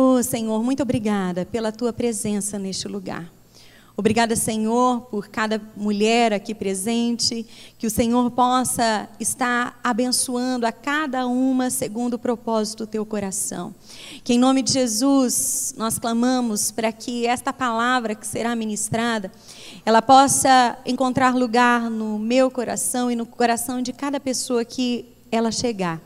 Oh, Senhor, muito obrigada pela Tua presença neste lugar. Obrigada, Senhor, por cada mulher aqui presente, que o Senhor possa estar abençoando a cada uma segundo o propósito do Teu coração. Que em nome de Jesus nós clamamos para que esta palavra que será ministrada, ela possa encontrar lugar no meu coração e no coração de cada pessoa que ela chegar.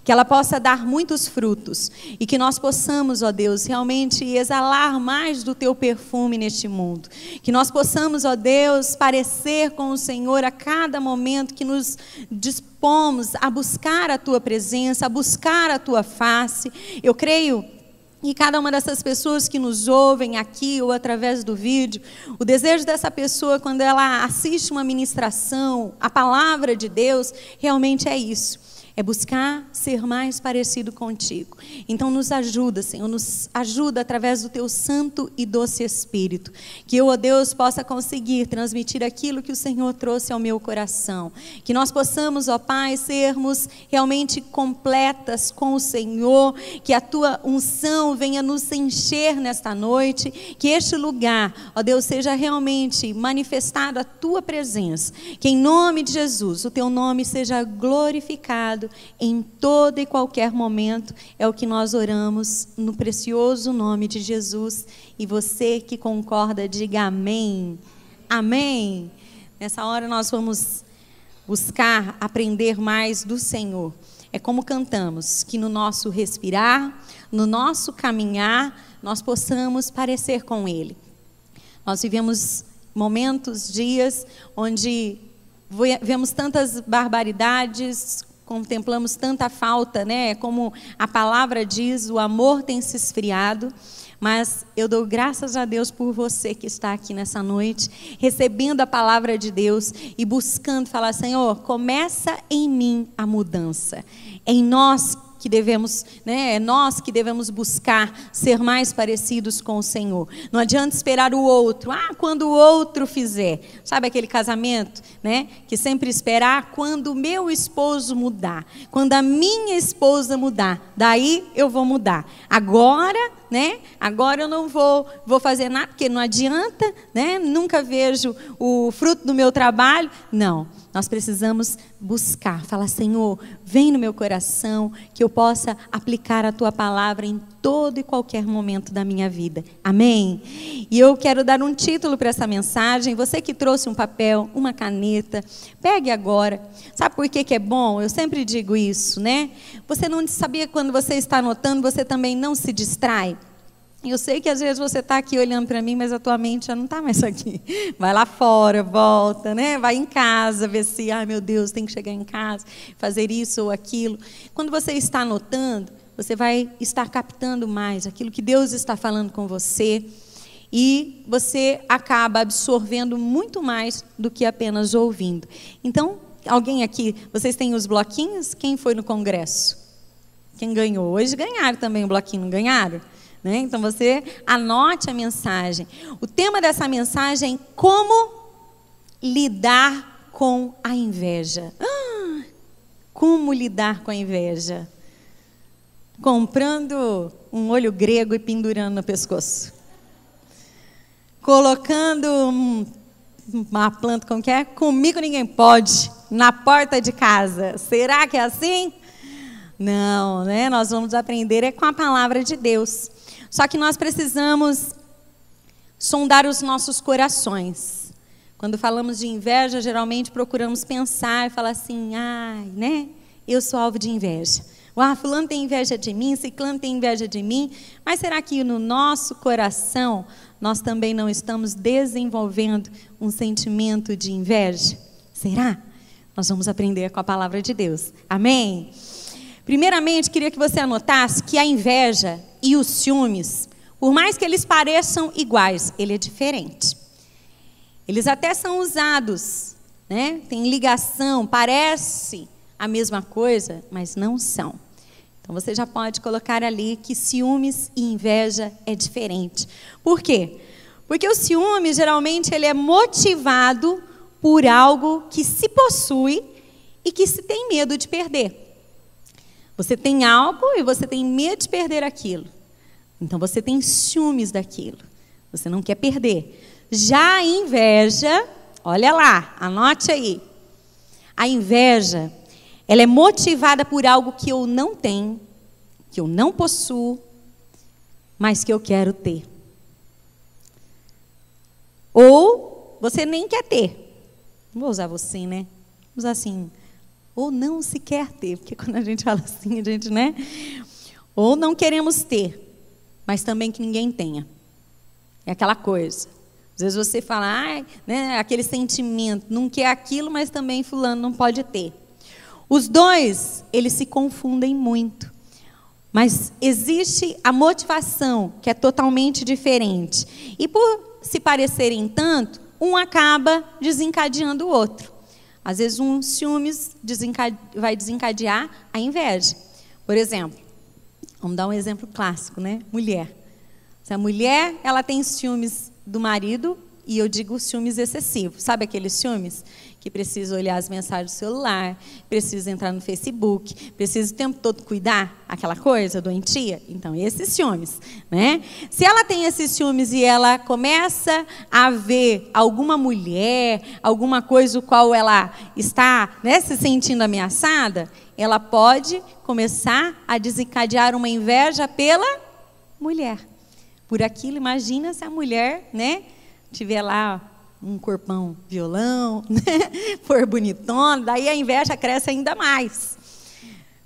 Que ela possa dar muitos frutos e que nós possamos, ó Deus, realmente exalar mais do Teu perfume neste mundo. Que nós possamos, ó Deus, parecer com o Senhor a cada momento que nos dispomos a buscar a Tua presença, a buscar a Tua face. Eu creio e cada uma dessas pessoas que nos ouvem aqui ou através do vídeo, o desejo dessa pessoa quando ela assiste uma ministração, a palavra de Deus, realmente é isso. É buscar ser mais parecido contigo. Então nos ajuda, Senhor, nos ajuda através do Teu santo e doce Espírito. Que eu, ó Deus, possa conseguir transmitir aquilo que o Senhor trouxe ao meu coração. Que nós possamos, ó Pai, sermos realmente completas com o Senhor. Que a Tua unção venha nos encher nesta noite. Que este lugar, ó Deus, seja realmente manifestado a Tua presença. Que em nome de Jesus, o Teu nome seja glorificado em todo e qualquer momento. É o que nós oramos no precioso nome de Jesus. E você que concorda, diga amém. Amém. Nessa hora nós vamos buscar aprender mais do Senhor. É como cantamos, que no nosso respirar, no nosso caminhar, nós possamos parecer com Ele. Nós vivemos momentos, dias, onde vemos tantas barbaridades, contemplamos tanta falta, né? Como a palavra diz, o amor tem se esfriado. Mas eu dou graças a Deus por você que está aqui nessa noite, recebendo a palavra de Deus e buscando falar, Senhor, começa em mim a mudança. É em nós que devemos, né? É nós que devemos buscar ser mais parecidos com o Senhor. Não adianta esperar o outro. Quando o outro fizer. Sabe aquele casamento, né? Que sempre esperar quando o meu esposo mudar. Quando a minha esposa mudar. Daí eu vou mudar. Agora, né? Agora eu não vou fazer nada, porque não adianta, né? Nunca vejo o fruto do meu trabalho. Não. Nós precisamos buscar, falar, Senhor, vem no meu coração, que eu possa aplicar a Tua palavra em todo e qualquer momento da minha vida. Amém? E eu quero dar um título para essa mensagem. Você que trouxe um papel, uma caneta, pegue agora. Sabe por que é bom? Eu sempre digo isso, né? Você não sabia quando você está anotando, você também não se distrai? Eu sei que às vezes você está aqui olhando para mim, mas a tua mente já não está mais aqui. Vai lá fora, volta, né? Vai em casa, ver se, meu Deus, tem que chegar em casa, fazer isso ou aquilo. Quando você está anotando, você vai estar captando mais aquilo que Deus está falando com você. E você acaba absorvendo muito mais do que apenas ouvindo. Então, alguém aqui, vocês têm os bloquinhos? Quem foi no congresso? Quem ganhou? Hoje ganharam também o bloquinho, não ganharam? Né? Então você anote a mensagem. O tema dessa mensagem é como lidar com a inveja. Como lidar com a inveja? Comprando um olho grego e pendurando no pescoço. Colocando uma planta, como que é? Comigo ninguém pode, na porta de casa. Será que é assim? Não, né? Nós vamos aprender com a palavra de Deus. Só que nós precisamos sondar os nossos corações. Quando falamos de inveja, geralmente procuramos pensar e falar assim, né? Eu sou alvo de inveja. Fulano tem inveja de mim, ciclano tem inveja de mim. Mas será que no nosso coração nós também não estamos desenvolvendo um sentimento de inveja? Será? Nós vamos aprender com a palavra de Deus. Amém? Primeiramente, queria que você anotasse que a inveja e os ciúmes, por mais que eles pareçam iguais, ele é diferente. Eles até são usados, né? Tem ligação, parece a mesma coisa, mas não são. Então você já pode colocar ali que ciúmes e inveja é diferente. Por quê? Porque o ciúme, geralmente, ele é motivado por algo que se possui e que se tem medo de perder. Você tem algo e você tem medo de perder aquilo, Então você tem ciúmes daquilo. Você não quer perder. Já a inveja, olha lá, anote aí. A inveja, ela é motivada por algo que eu não tenho, que eu não possuo, mas que eu quero ter. Ou você nem quer ter. Não vou usar você, né? Vou usar assim. Ou não se quer ter, porque quando a gente fala assim, a gente, né? Ou não queremos ter, mas também que ninguém tenha. É aquela coisa. Às vezes você fala, né, aquele sentimento, não quer aquilo, mas também fulano não pode ter. Os dois, eles se confundem muito. Mas existe a motivação, que é totalmente diferente. E por se parecerem tanto, um acaba desencadeando o outro. Às vezes um ciúmes vai desencadear a inveja. Por exemplo, vamos dar um exemplo clássico, né? Mulher. Se a mulher, ela tem ciúmes do marido, e eu digo ciúmes excessivos. Sabe aqueles ciúmes? Que precisa olhar as mensagens do celular, precisa entrar no Facebook, precisa o tempo todo cuidar, aquela coisa doentia. Então, esses ciúmes, né? Se ela tem esses ciúmes e ela começa a ver alguma mulher, alguma coisa o qual ela está, né, se sentindo ameaçada, ela pode começar a desencadear uma inveja pela mulher. Por aquilo, imagina se a mulher, né, tiver lá um corpão violão, né, for bonitona, daí a inveja cresce ainda mais.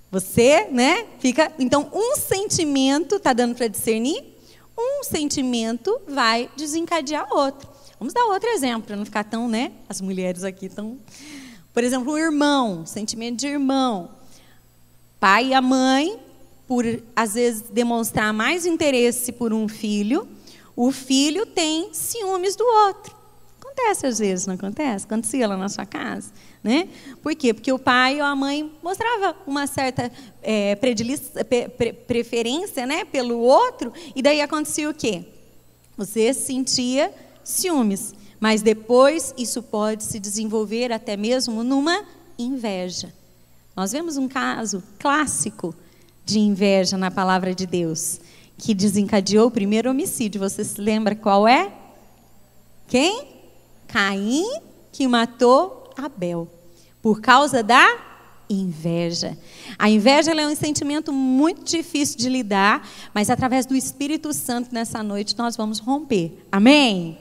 Você, né, fica... Então, um sentimento, está dando para discernir? Um sentimento vai desencadear outro. Vamos dar outro exemplo, para não ficar tão, né, as mulheres aqui tão... Por exemplo, um irmão, sentimento de irmão. Pai e a mãe, por, às vezes, demonstrar mais interesse por um filho, o filho tem ciúmes do outro. Acontece às vezes, não acontece? Acontecia lá na sua casa, né? Por quê? Porque o pai ou a mãe mostrava uma certa preferência, né, pelo outro, e daí acontecia o quê? Você sentia ciúmes, mas depois isso pode se desenvolver até mesmo numa inveja. Nós vemos um caso clássico de inveja na palavra de Deus, que desencadeou o primeiro homicídio. Você se lembra qual é? Quem? Caim, que matou Abel, por causa da inveja. A inveja, ela é um sentimento muito difícil de lidar, mas através do Espírito Santo nessa noite nós vamos romper. Amém?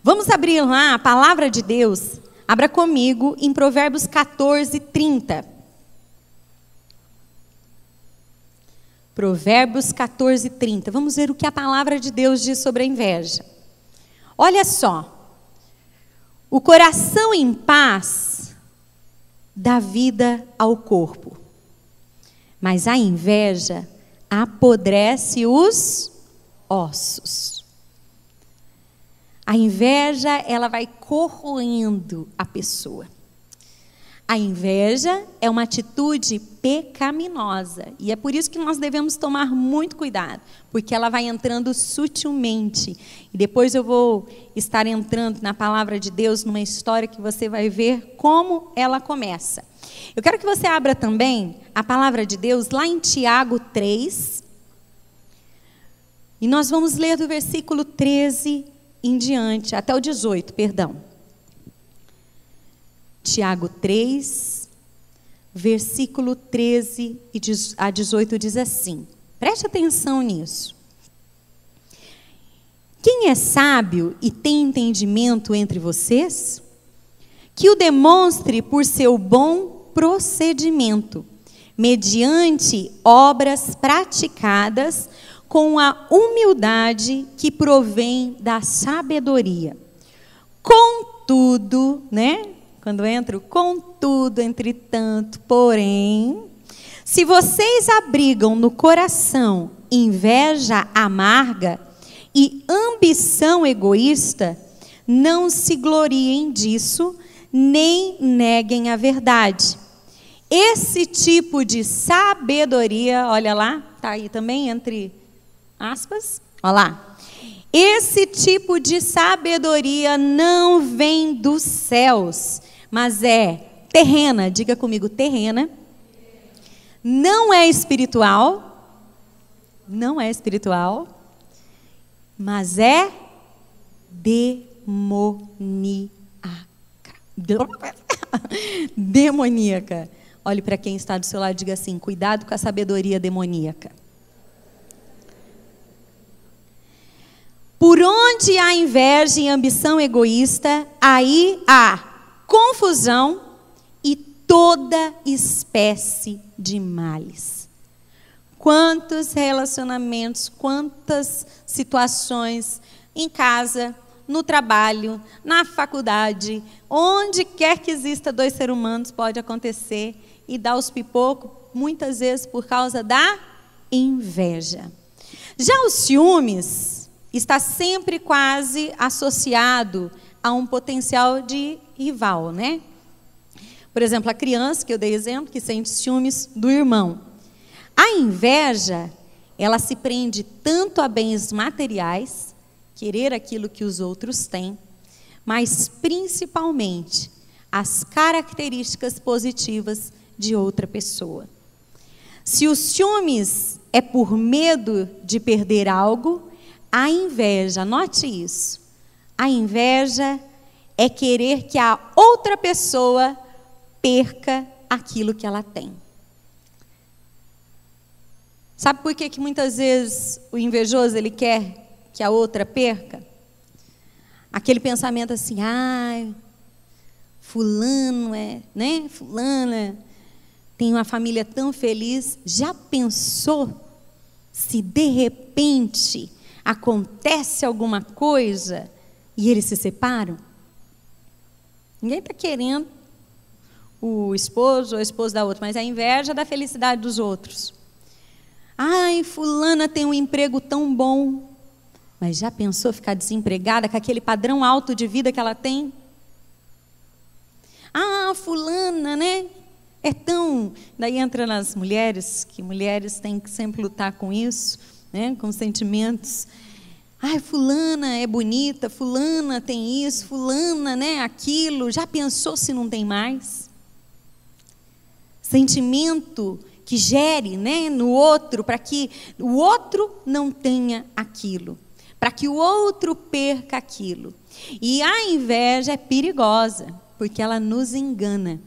Vamos abrir lá a palavra de Deus. Abra comigo em Provérbios 14, 30. Provérbios 14, 30. Vamos ver o que a palavra de Deus diz sobre a inveja. Olha só. O coração em paz dá vida ao corpo, mas a inveja apodrece os ossos. A inveja, ela vai corroendo a pessoa. A inveja é uma atitude pecaminosa, e é por isso que nós devemos tomar muito cuidado, porque ela vai entrando sutilmente. E depois eu vou estar entrando na palavra de Deus, numa história que você vai ver como ela começa. Eu quero que você abra também a palavra de Deus lá em Tiago 3, e nós vamos ler do versículo 13 em diante, até o 18, perdão. Tiago 3, versículo 13 a 18 diz assim. Preste atenção nisso. Quem é sábio e tem entendimento entre vocês? Que o demonstre por seu bom procedimento, mediante obras praticadas com a humildade que provém da sabedoria. Contudo, né? Quando entra o contudo, entretanto, porém, se vocês abrigam no coração inveja amarga e ambição egoísta, não se gloriem disso, nem neguem a verdade. Esse tipo de sabedoria, olha lá, está aí também entre aspas, olha lá. Esse tipo de sabedoria não vem dos céus, mas é terrena, diga comigo, terrena, não é espiritual Não é espiritual, mas é demoníaca. Demoníaca. Olhe para quem está do seu lado e diga assim: cuidado com a sabedoria demoníaca. Por onde há inveja e ambição egoísta, aí há confusão e toda espécie de males. Quantos relacionamentos, quantas situações em casa, no trabalho, na faculdade, onde quer que exista dois seres humanos, pode acontecer e dar os pipocos, muitas vezes por causa da inveja. Já os ciúmes está sempre quase associado a um potencial de rival, né? Por exemplo, a criança, que eu dei exemplo, que sente ciúmes do irmão. A inveja, ela se prende tanto a bens materiais, querer aquilo que os outros têm, mas principalmente as características positivas de outra pessoa. Se os ciúmes é por medo de perder algo, a inveja, note isso, a inveja é querer que a outra pessoa perca aquilo que ela tem. Sabe por que muitas vezes o invejoso ele quer que a outra perca? Aquele pensamento assim: ai, fulano fulana tem uma família tão feliz. Já pensou se de repente acontece alguma coisa e eles se separam? Ninguém está querendo o esposo ou a esposa da outra, mas a inveja da felicidade dos outros. Ai, fulana tem um emprego tão bom, mas já pensou ficar desempregada com aquele padrão alto de vida que ela tem? Ah, fulana, é tão... Daí entra nas mulheres, que mulheres têm que sempre lutar com isso, com sentimentos. Ai, fulana é bonita, fulana tem isso, fulana, aquilo. Já pensou se não tem mais? Sentimento que gere, no outro, para que o outro não tenha aquilo, para que o outro perca aquilo. E a inveja é perigosa, porque ela nos engana.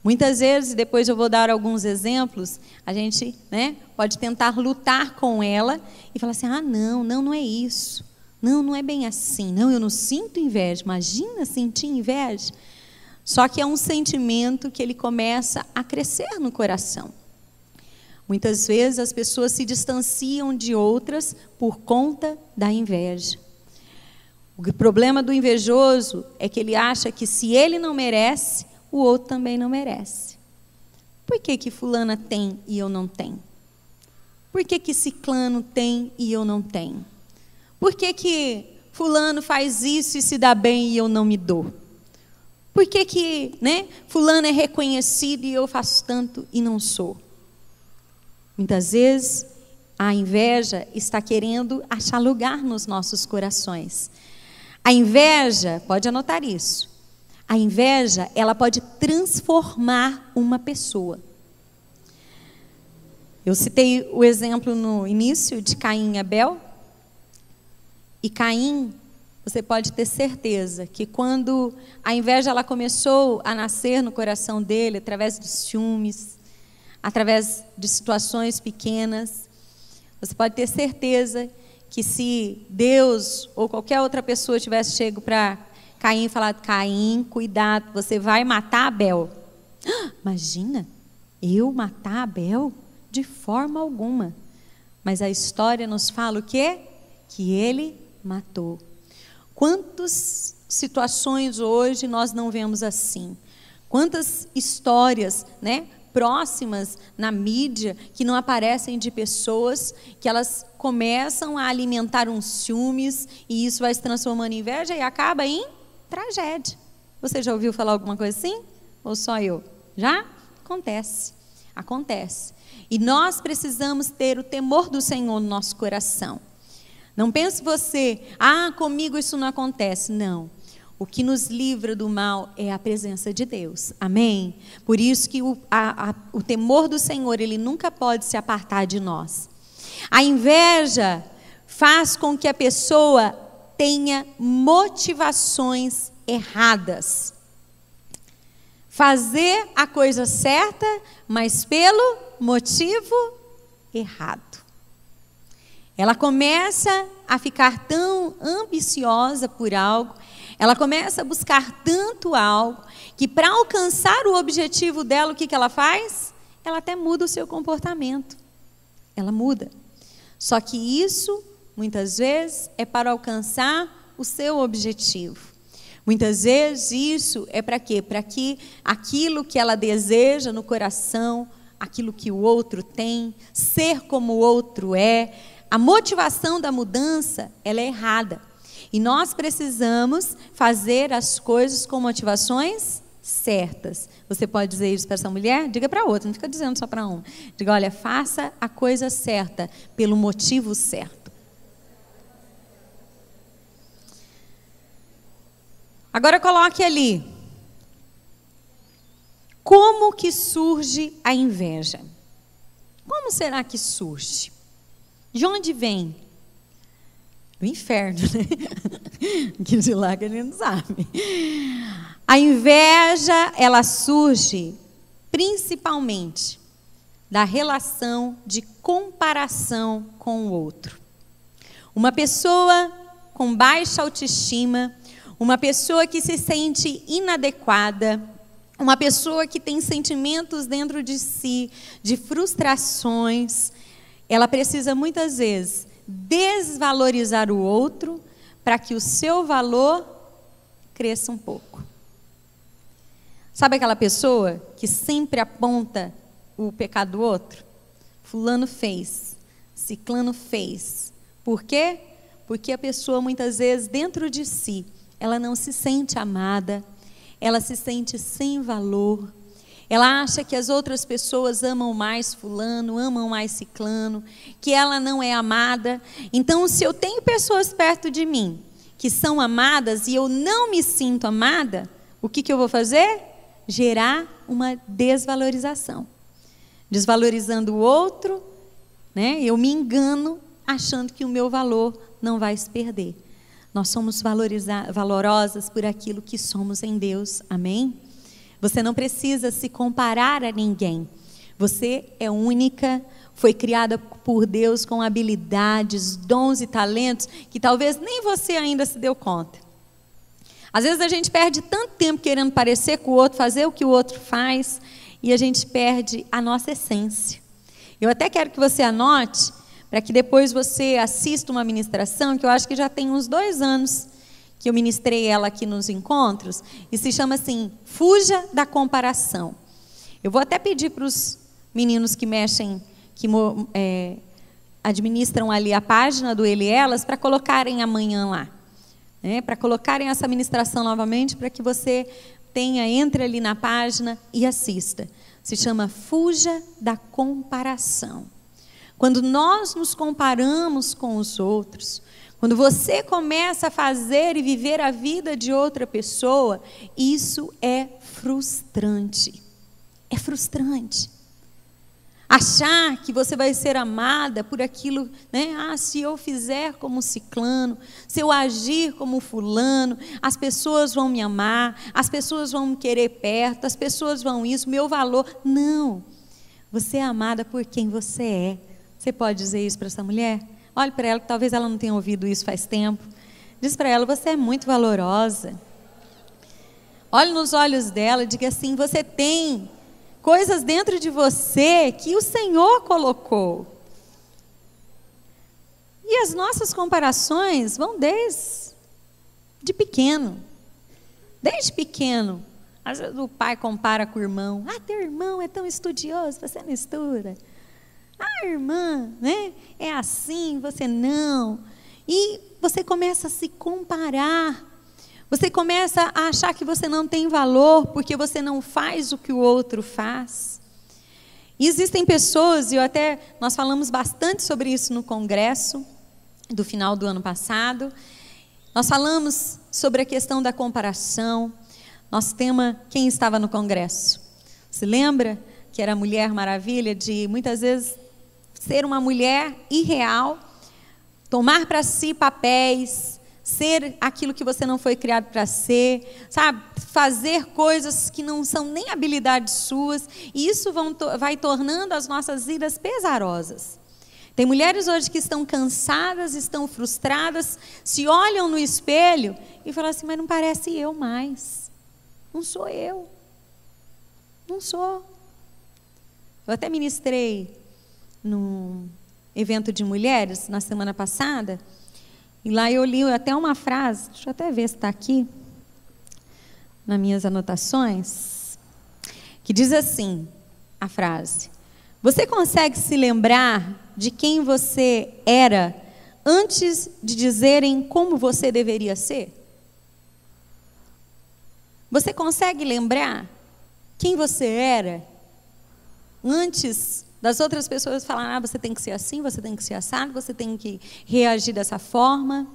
Muitas vezes, depois eu vou dar alguns exemplos, a gente pode tentar lutar com ela e falar assim: ah, não é isso, não é bem assim, não, eu não sinto inveja. Imagina sentir inveja. Só que é um sentimento que ele começa a crescer no coração. Muitas vezes as pessoas se distanciam de outras por conta da inveja. O problema do invejoso é que ele acha que se ele não merece, o outro também não merece. Por que fulana tem e eu não tenho? Por que ciclano tem e eu não tenho? Por que fulano faz isso e se dá bem e eu não me dou? Por que fulano é reconhecido e eu faço tanto e não sou? Muitas vezes a inveja está querendo achar lugar nos nossos corações. A inveja, pode anotar isso, a inveja, ela pode transformar uma pessoa. Eu citei o exemplo no início de Caim e Abel. E Caim, você pode ter certeza que quando a inveja ela começou a nascer no coração dele, através dos ciúmes, através de situações pequenas, você pode ter certeza que se Deus ou qualquer outra pessoa tivesse chego para Caim e falado: Caim, cuidado, você vai matar Abel. Imagina, eu matar Abel? De forma alguma. Mas a história nos fala o quê? Que ele matou. Quantas situações hoje nós não vemos assim? Quantas histórias, próximas na mídia, que não aparecem, de pessoas que elas começam a alimentar uns ciúmes e isso vai se transformando em inveja e acaba em tragédia. Você já ouviu falar alguma coisa assim? Ou só eu? Já? Acontece. E nós precisamos ter o temor do Senhor no nosso coração. Não pense você: comigo isso não acontece. Não. O que nos livra do mal é a presença de Deus. Amém? Por isso que o temor do Senhor, ele nunca pode se apartar de nós. A inveja faz com que a pessoa tenha motivações erradas. Fazer a coisa certa, mas pelo motivo errado. Ela começa a ficar tão ambiciosa por algo, ela começa a buscar tanto algo, que para alcançar o objetivo dela, o que ela faz? Ela até muda o seu comportamento. Ela muda. Só que isso, muitas vezes, é para alcançar o seu objetivo. Muitas vezes isso é para quê? Para que aquilo que ela deseja no coração, aquilo que o outro tem, ser como o outro é, a motivação da mudança, ela é errada. E nós precisamos fazer as coisas com motivações certas. Você pode dizer isso para essa mulher? Diga para outra, não fica dizendo só para um. Diga, olha, faça a coisa certa, pelo motivo certo. Agora coloque ali. Como que surge a inveja? Como será que surge? De onde vem? Do inferno, né? Que de lá que ele não sabe. A inveja, ela surge principalmente da relação de comparação com o outro. Uma pessoa com baixa autoestima, uma pessoa que se sente inadequada, uma pessoa que tem sentimentos dentro de si, de frustrações, ela precisa muitas vezes desvalorizar o outro para que o seu valor cresça um pouco. Sabe aquela pessoa que sempre aponta o pecado do outro? Fulano fez, ciclano fez. Por quê? Porque a pessoa muitas vezes dentro de si, ela não se sente amada, ela se sente sem valor. Ela acha que as outras pessoas amam mais fulano, amam mais ciclano, que ela não é amada. Então, se eu tenho pessoas perto de mim que são amadas e eu não me sinto amada, o que eu vou fazer? Gerar uma desvalorização. Desvalorizando o outro, né? Eu me engano achando que o meu valor não vai se perder. Nós somos valorosas por aquilo que somos em Deus. Amém? Você não precisa se comparar a ninguém. Você é única, foi criada por Deus com habilidades, dons e talentos que talvez nem você ainda se deu conta. Às vezes a gente perde tanto tempo querendo parecer com o outro, fazer o que o outro faz, e a gente perde a nossa essência. Eu até quero que você anote, para que depois você assista uma ministração, que eu acho que já tem uns 2 anos, que eu ministrei ela aqui nos encontros, e se chama assim, fuja da comparação. Eu vou até pedir para os meninos que mexem, que administram ali a página do Ele e Elas, para colocarem amanhã lá. Né? Para colocarem essa ministração novamente, para que você entre ali na página e assista. Se chama Fuja da Comparação. Quando nós nos comparamos com os outros, quando você começa a fazer e viver a vida de outra pessoa, isso é frustrante. É frustrante. Achar que você vai ser amada por aquilo, né? Se eu fizer como ciclano, se eu agir como fulano, as pessoas vão me amar, as pessoas vão me querer perto, as pessoas vão isso, meu valor. Não. Você é amada por quem você é. Você pode dizer isso para essa mulher? Olhe para ela, que talvez ela não tenha ouvido isso faz tempo. Diz para ela, você é muito valorosa. Olhe nos olhos dela e diga assim, você tem coisas dentro de você que o Senhor colocou. E as nossas comparações vão desde pequeno. Desde pequeno. Às vezes o pai compara com o irmão. Teu irmão é tão estudioso, você não estuda. Irmã, né? É assim, você não. E você começa a se comparar. Você começa a achar que você não tem valor porque você não faz o que o outro faz. E existem pessoas, nós falamos bastante sobre isso no congresso do final do ano passado. Nós falamos sobre a questão da comparação. Nosso tema, quem estava no congresso? Se lembra que era a Mulher Maravilha, de muitas vezes ser uma mulher irreal, tomar para si papéis, ser aquilo que você não foi criado para ser, sabe? Fazer coisas que não são nem habilidades suas, e isso vai tornando as nossas vidas pesarosas. Tem mulheres hoje que estão cansadas, estão frustradas, se olham no espelho e falam assim, mas não parece eu mais, não sou eu, não sou. Eu até ministrei num evento de mulheres na semana passada, e lá eu li até uma frase, deixa eu até ver se está aqui, nas minhas anotações, que diz assim, a frase: você consegue se lembrar de quem você era antes de dizerem como você deveria ser? Você consegue lembrar quem você era antes das outras pessoas falarem, você tem que ser assim, você tem que ser assado, você tem que reagir dessa forma?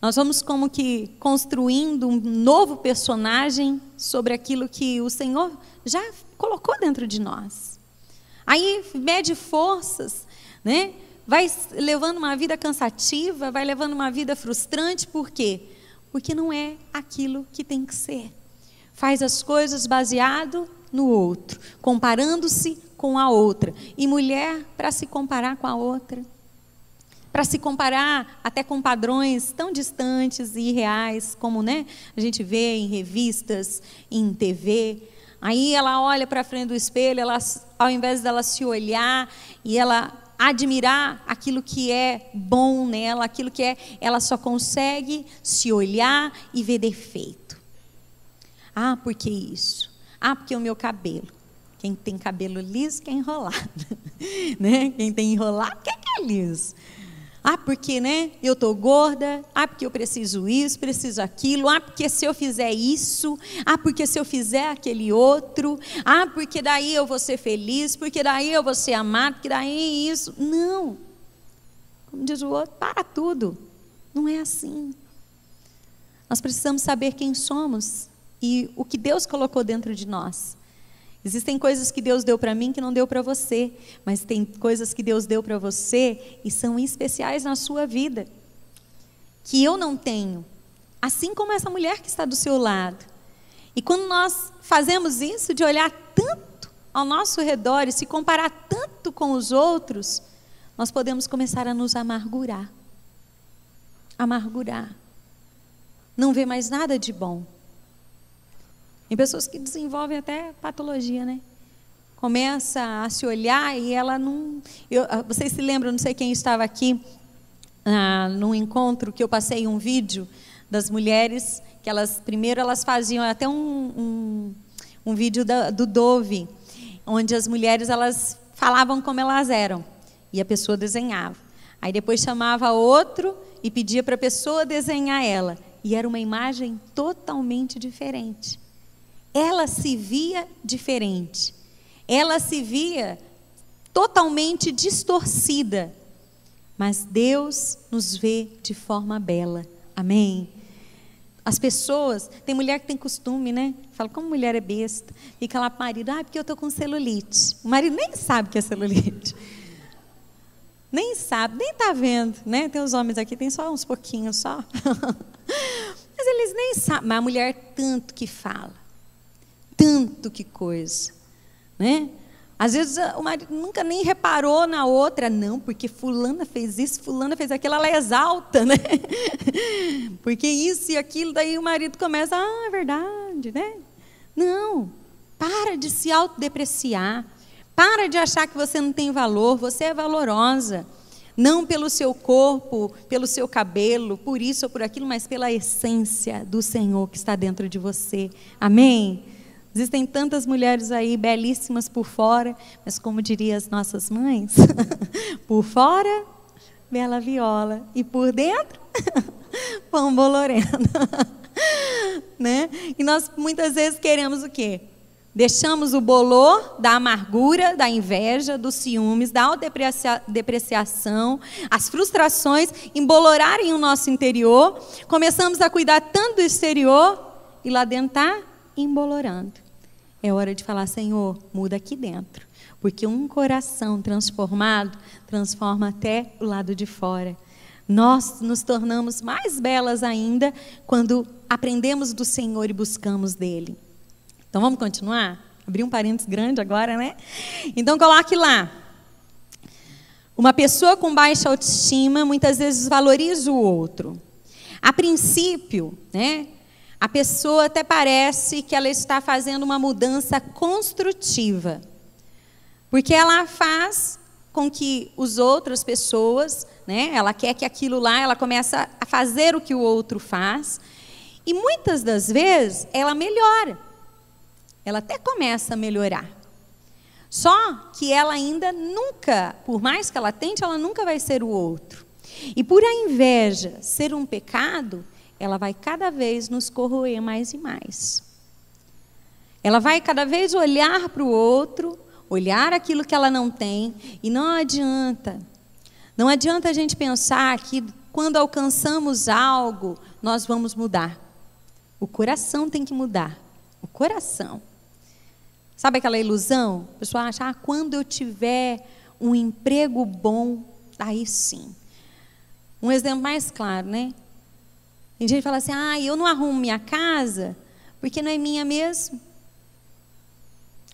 Nós vamos como que construindo um novo personagem sobre aquilo que o Senhor já colocou dentro de nós. Aí mede forças, né? Vai levando uma vida cansativa, vai levando uma vida frustrante, por quê? Porque não é aquilo que tem que ser. Faz as coisas baseado no outro, comparando-se com a outra. E mulher, para se comparar com a outra, para se comparar até com padrões tão distantes e irreais, como, né, a gente vê em revistas, em TV. Aí ela olha para frente do espelho, ela, ao invés dela se olhar e ela admirar aquilo que é bom nela, aquilo que é, ela só consegue se olhar e ver defeito. Ah, por que isso? Ah, porque o meu cabelo. Quem tem cabelo liso quer enrolado, né? Quem tem enrolado quer que é liso. Ah, porque, né, eu estou gorda. Ah, porque eu preciso isso, preciso aquilo. Ah, porque se eu fizer isso. Ah, porque se eu fizer aquele outro. Ah, porque daí eu vou ser feliz. Porque daí eu vou ser amado. Porque daí isso. Não. Como diz o outro, para tudo. Não é assim. Nós precisamos saber quem somos e o que Deus colocou dentro de nós. Existem coisas que Deus deu para mim que não deu para você, mas tem coisas que Deus deu para você e são especiais na sua vida, que eu não tenho, assim como essa mulher que está do seu lado. E quando nós fazemos isso, de olhar tanto ao nosso redor e se comparar tanto com os outros, nós podemos começar a nos amargurar. Amargurar. Não ver mais nada de bom. Tem pessoas que desenvolvem até patologia, né? Começa a se olhar e ela não... vocês se lembram, não sei quem estava aqui, num encontro que eu passei um vídeo das mulheres, que primeiro elas faziam até um vídeo do Dove, onde as mulheres elas falavam como elas eram, e a pessoa desenhava. Aí depois chamava outro e pedia para a pessoa desenhar ela, e era uma imagem totalmente diferente. Ela se via diferente, ela se via totalmente distorcida, mas Deus nos vê de forma bela, amém? As pessoas, tem mulher que tem costume, né? Fala, como mulher é besta, fica lá para o marido, porque eu estou com celulite. O marido nem sabe o que é celulite, nem sabe, nem está vendo, né? Tem os homens aqui, tem só uns pouquinhos só, mas eles nem sabem, mas a mulher tanto que fala. Tanto que coisa, né? Às vezes o marido nunca nem reparou na outra, não, porque fulana fez isso, fulana fez aquilo, ela exalta, né? Porque isso e aquilo, daí o marido começa, é verdade, né? Não, para de se autodepreciar, para de achar que você não tem valor, você é valorosa. Não pelo seu corpo, pelo seu cabelo, por isso ou por aquilo, mas pela essência do Senhor que está dentro de você, amém? Existem tantas mulheres aí belíssimas por fora, mas como diriam as nossas mães, por fora, bela viola, e por dentro, pão bolorento. Né? E nós muitas vezes queremos o quê? Deixamos o bolor da amargura, da inveja, dos ciúmes, da autodepreciação, as frustrações embolorarem o nosso interior, começamos a cuidar tanto do exterior e lá dentro está embolorando. É hora de falar, Senhor, muda aqui dentro, Porque um coração transformado transforma até o lado de fora. Nós nos tornamos mais belas ainda quando aprendemos do Senhor e buscamos dele. Então vamos continuar? Abri um parênteses grande agora, né? Então coloque lá. Uma pessoa com baixa autoestima muitas vezes valoriza o outro. A princípio, né? A pessoa até parece que ela está fazendo uma mudança construtiva. Porque ela faz com que as outras pessoas, né? Ela quer que aquilo lá, ela começa a fazer o que o outro faz. E muitas das vezes ela melhora. Ela até começa a melhorar. Só que ela ainda nunca, por mais que ela tente, ela nunca vai ser o outro. E por a inveja ser um pecado, ela vai cada vez nos corroer mais e mais. Ela vai cada vez olhar para o outro, olhar aquilo que ela não tem, e não adianta. Não adianta a gente pensar que quando alcançamos algo, nós vamos mudar. O coração tem que mudar. O coração. Sabe aquela ilusão? A pessoa acha, quando eu tiver um emprego bom, aí sim. Um exemplo mais claro, né? Tem gente que fala assim, eu não arrumo minha casa porque não é minha mesmo.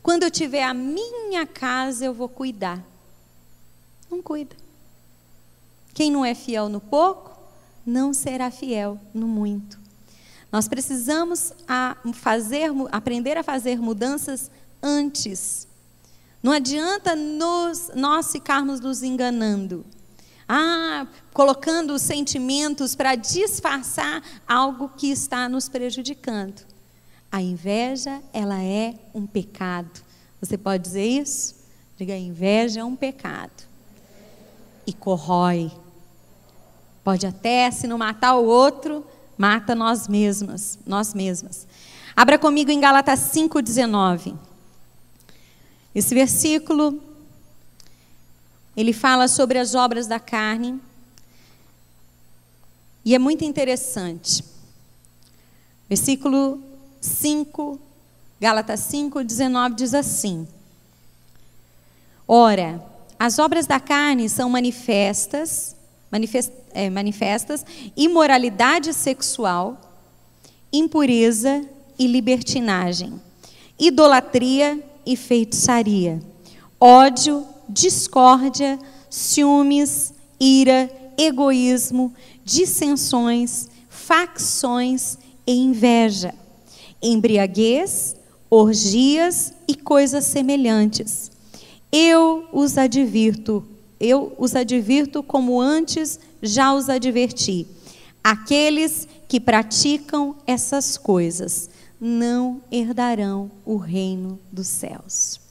Quando eu tiver a minha casa, eu vou cuidar. Não cuida. Quem não é fiel no pouco, não será fiel no muito. Nós precisamos aprender a fazer mudanças antes. Não adianta nós ficarmos nos enganando. Colocando sentimentos para disfarçar algo que está nos prejudicando. A inveja, ela é um pecado. Você pode dizer isso? Diga, a inveja é um pecado. E corrói. Pode até, se não matar o outro, mata nós mesmas. Abra comigo em Gálatas 5,19. Esse versículo, ele fala sobre as obras da carne. E é muito interessante. Versículo 5, Gálatas 5,19 diz assim: Ora, as obras da carne são manifestas, imoralidade sexual, impureza e libertinagem, idolatria e feitiçaria, ódio, discórdia, ciúmes, ira, egoísmo, dissensões, facções e inveja, embriaguez, orgias e coisas semelhantes. Eu os advirto como antes já os adverti. Aqueles que praticam essas coisas não herdarão o reino dos céus.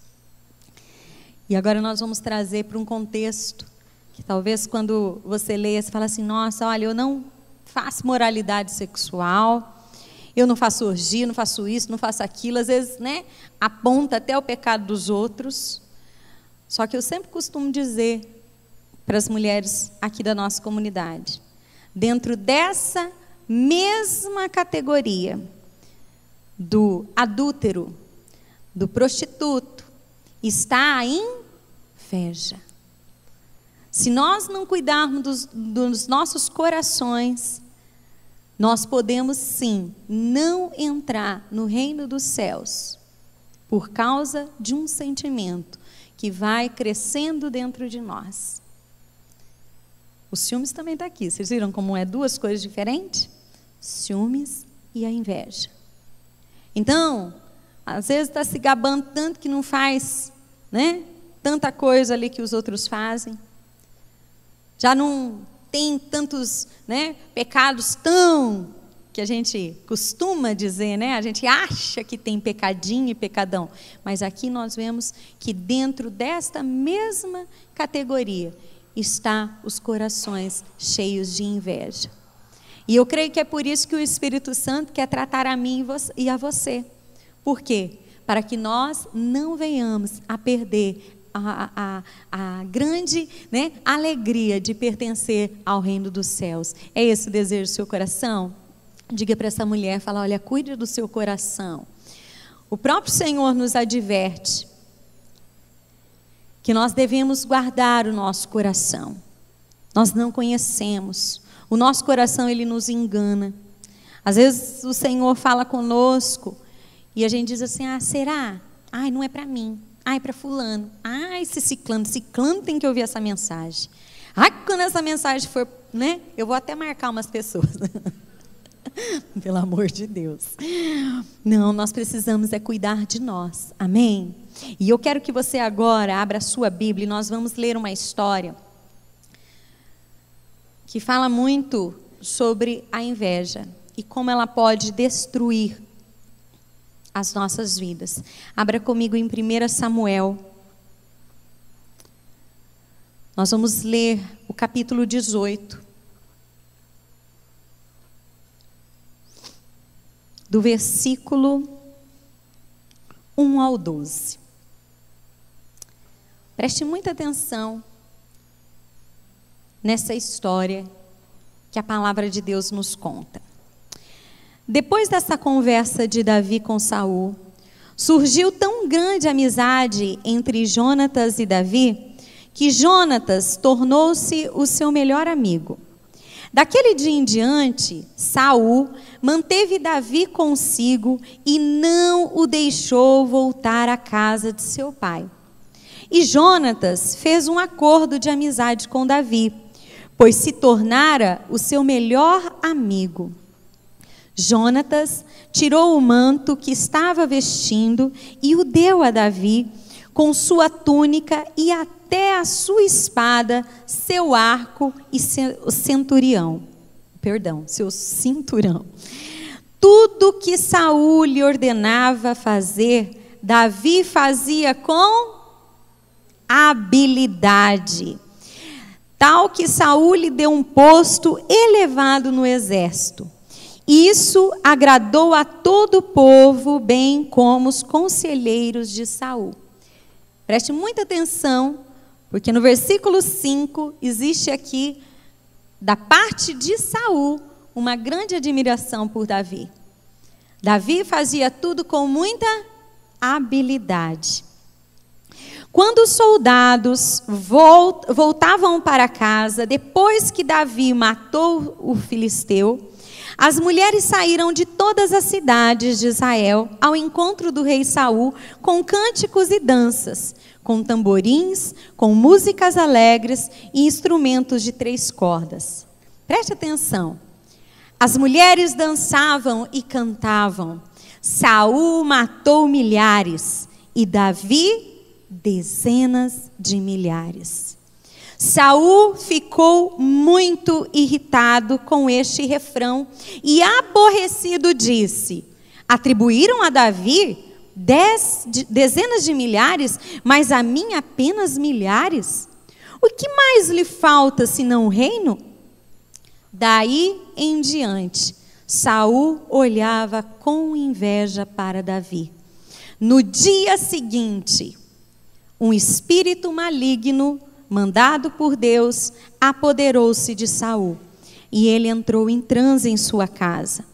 E agora nós vamos trazer para um contexto que talvez quando você leia, você fala assim, nossa, olha, eu não faço moralidade sexual, eu não faço orgia, não faço isso, não faço aquilo, às vezes, né, aponta até o pecado dos outros. Só que eu sempre costumo dizer para as mulheres aqui da nossa comunidade, dentro dessa mesma categoria do adúltero, do prostituto, está a inveja. Se nós não cuidarmos dos nossos corações, nós podemos sim não entrar no reino dos céus por causa de um sentimento que vai crescendo dentro de nós. O ciúmes também está aqui. Vocês viram como é duas coisas diferentes? Ciúmes e a inveja. Então, às vezes está se gabando tanto que não faz, né, tanta coisa ali que os outros fazem. Já não tem tantos, né, pecados tão que a gente costuma dizer, né? A gente acha que tem pecadinho e pecadão. Mas aqui nós vemos que dentro desta mesma categoria está os corações cheios de inveja. E eu creio que é por isso que o Espírito Santo quer tratar a mim e a você. Por quê? Para que nós não venhamos a perder a grande, né, alegria de pertencer ao reino dos céus. É esse o desejo do seu coração? Diga para essa mulher, fala, olha, cuide do seu coração. O próprio Senhor nos adverte que nós devemos guardar o nosso coração. Nós não conhecemos. O nosso coração, ele nos engana. Às vezes o Senhor fala conosco e a gente diz assim: ah, será? Ai, não é para mim. Ai, para fulano. Ai, esse ciclano tem que ouvir essa mensagem. Ai, quando essa mensagem for, né? Eu vou até marcar umas pessoas. Pelo amor de Deus. Não, nós precisamos é cuidar de nós. Amém? E eu quero que você agora abra a sua Bíblia e nós vamos ler uma história que fala muito sobre a inveja e como ela pode destruir as nossas vidas. Abra comigo em 1 Samuel. Nós vamos ler o capítulo 18. Do versículo 1 ao 12. Preste muita atenção nessa história que a palavra de Deus nos conta. Depois dessa conversa de Davi com Saul, surgiu tão grande amizade entre Jonatas e Davi, que Jonatas tornou-se o seu melhor amigo. Daquele dia em diante, Saul manteve Davi consigo e não o deixou voltar à casa de seu pai. E Jonatas fez um acordo de amizade com Davi, pois se tornara o seu melhor amigo. Jonatas tirou o manto que estava vestindo e o deu a Davi, com sua túnica e até a sua espada, seu arco e seu cinturão. Tudo que Saul lhe ordenava fazer, Davi fazia com habilidade, tal que Saul lhe deu um posto elevado no exército. Isso agradou a todo o povo, bem como os conselheiros de Saul. Preste muita atenção, porque no versículo 5 existe aqui, da parte de Saul, uma grande admiração por Davi. Davi fazia tudo com muita habilidade. Quando os soldados voltavam para casa, depois que Davi matou o filisteu, as mulheres saíram de todas as cidades de Israel ao encontro do rei Saul com cânticos e danças, com tamborins, com músicas alegres e instrumentos de 3 cordas. Preste atenção. As mulheres dançavam e cantavam. Saul matou milhares e Davi dezenas de milhares. Saul ficou muito irritado com este refrão e aborrecido disse: atribuíram a Davi dezenas de milhares, mas a mim apenas milhares? O que mais lhe falta senão o reino? Daí em diante, Saul olhava com inveja para Davi. No dia seguinte, um espírito maligno mandado por Deus, apoderou-se de Saul, e ele entrou em transe em sua casa.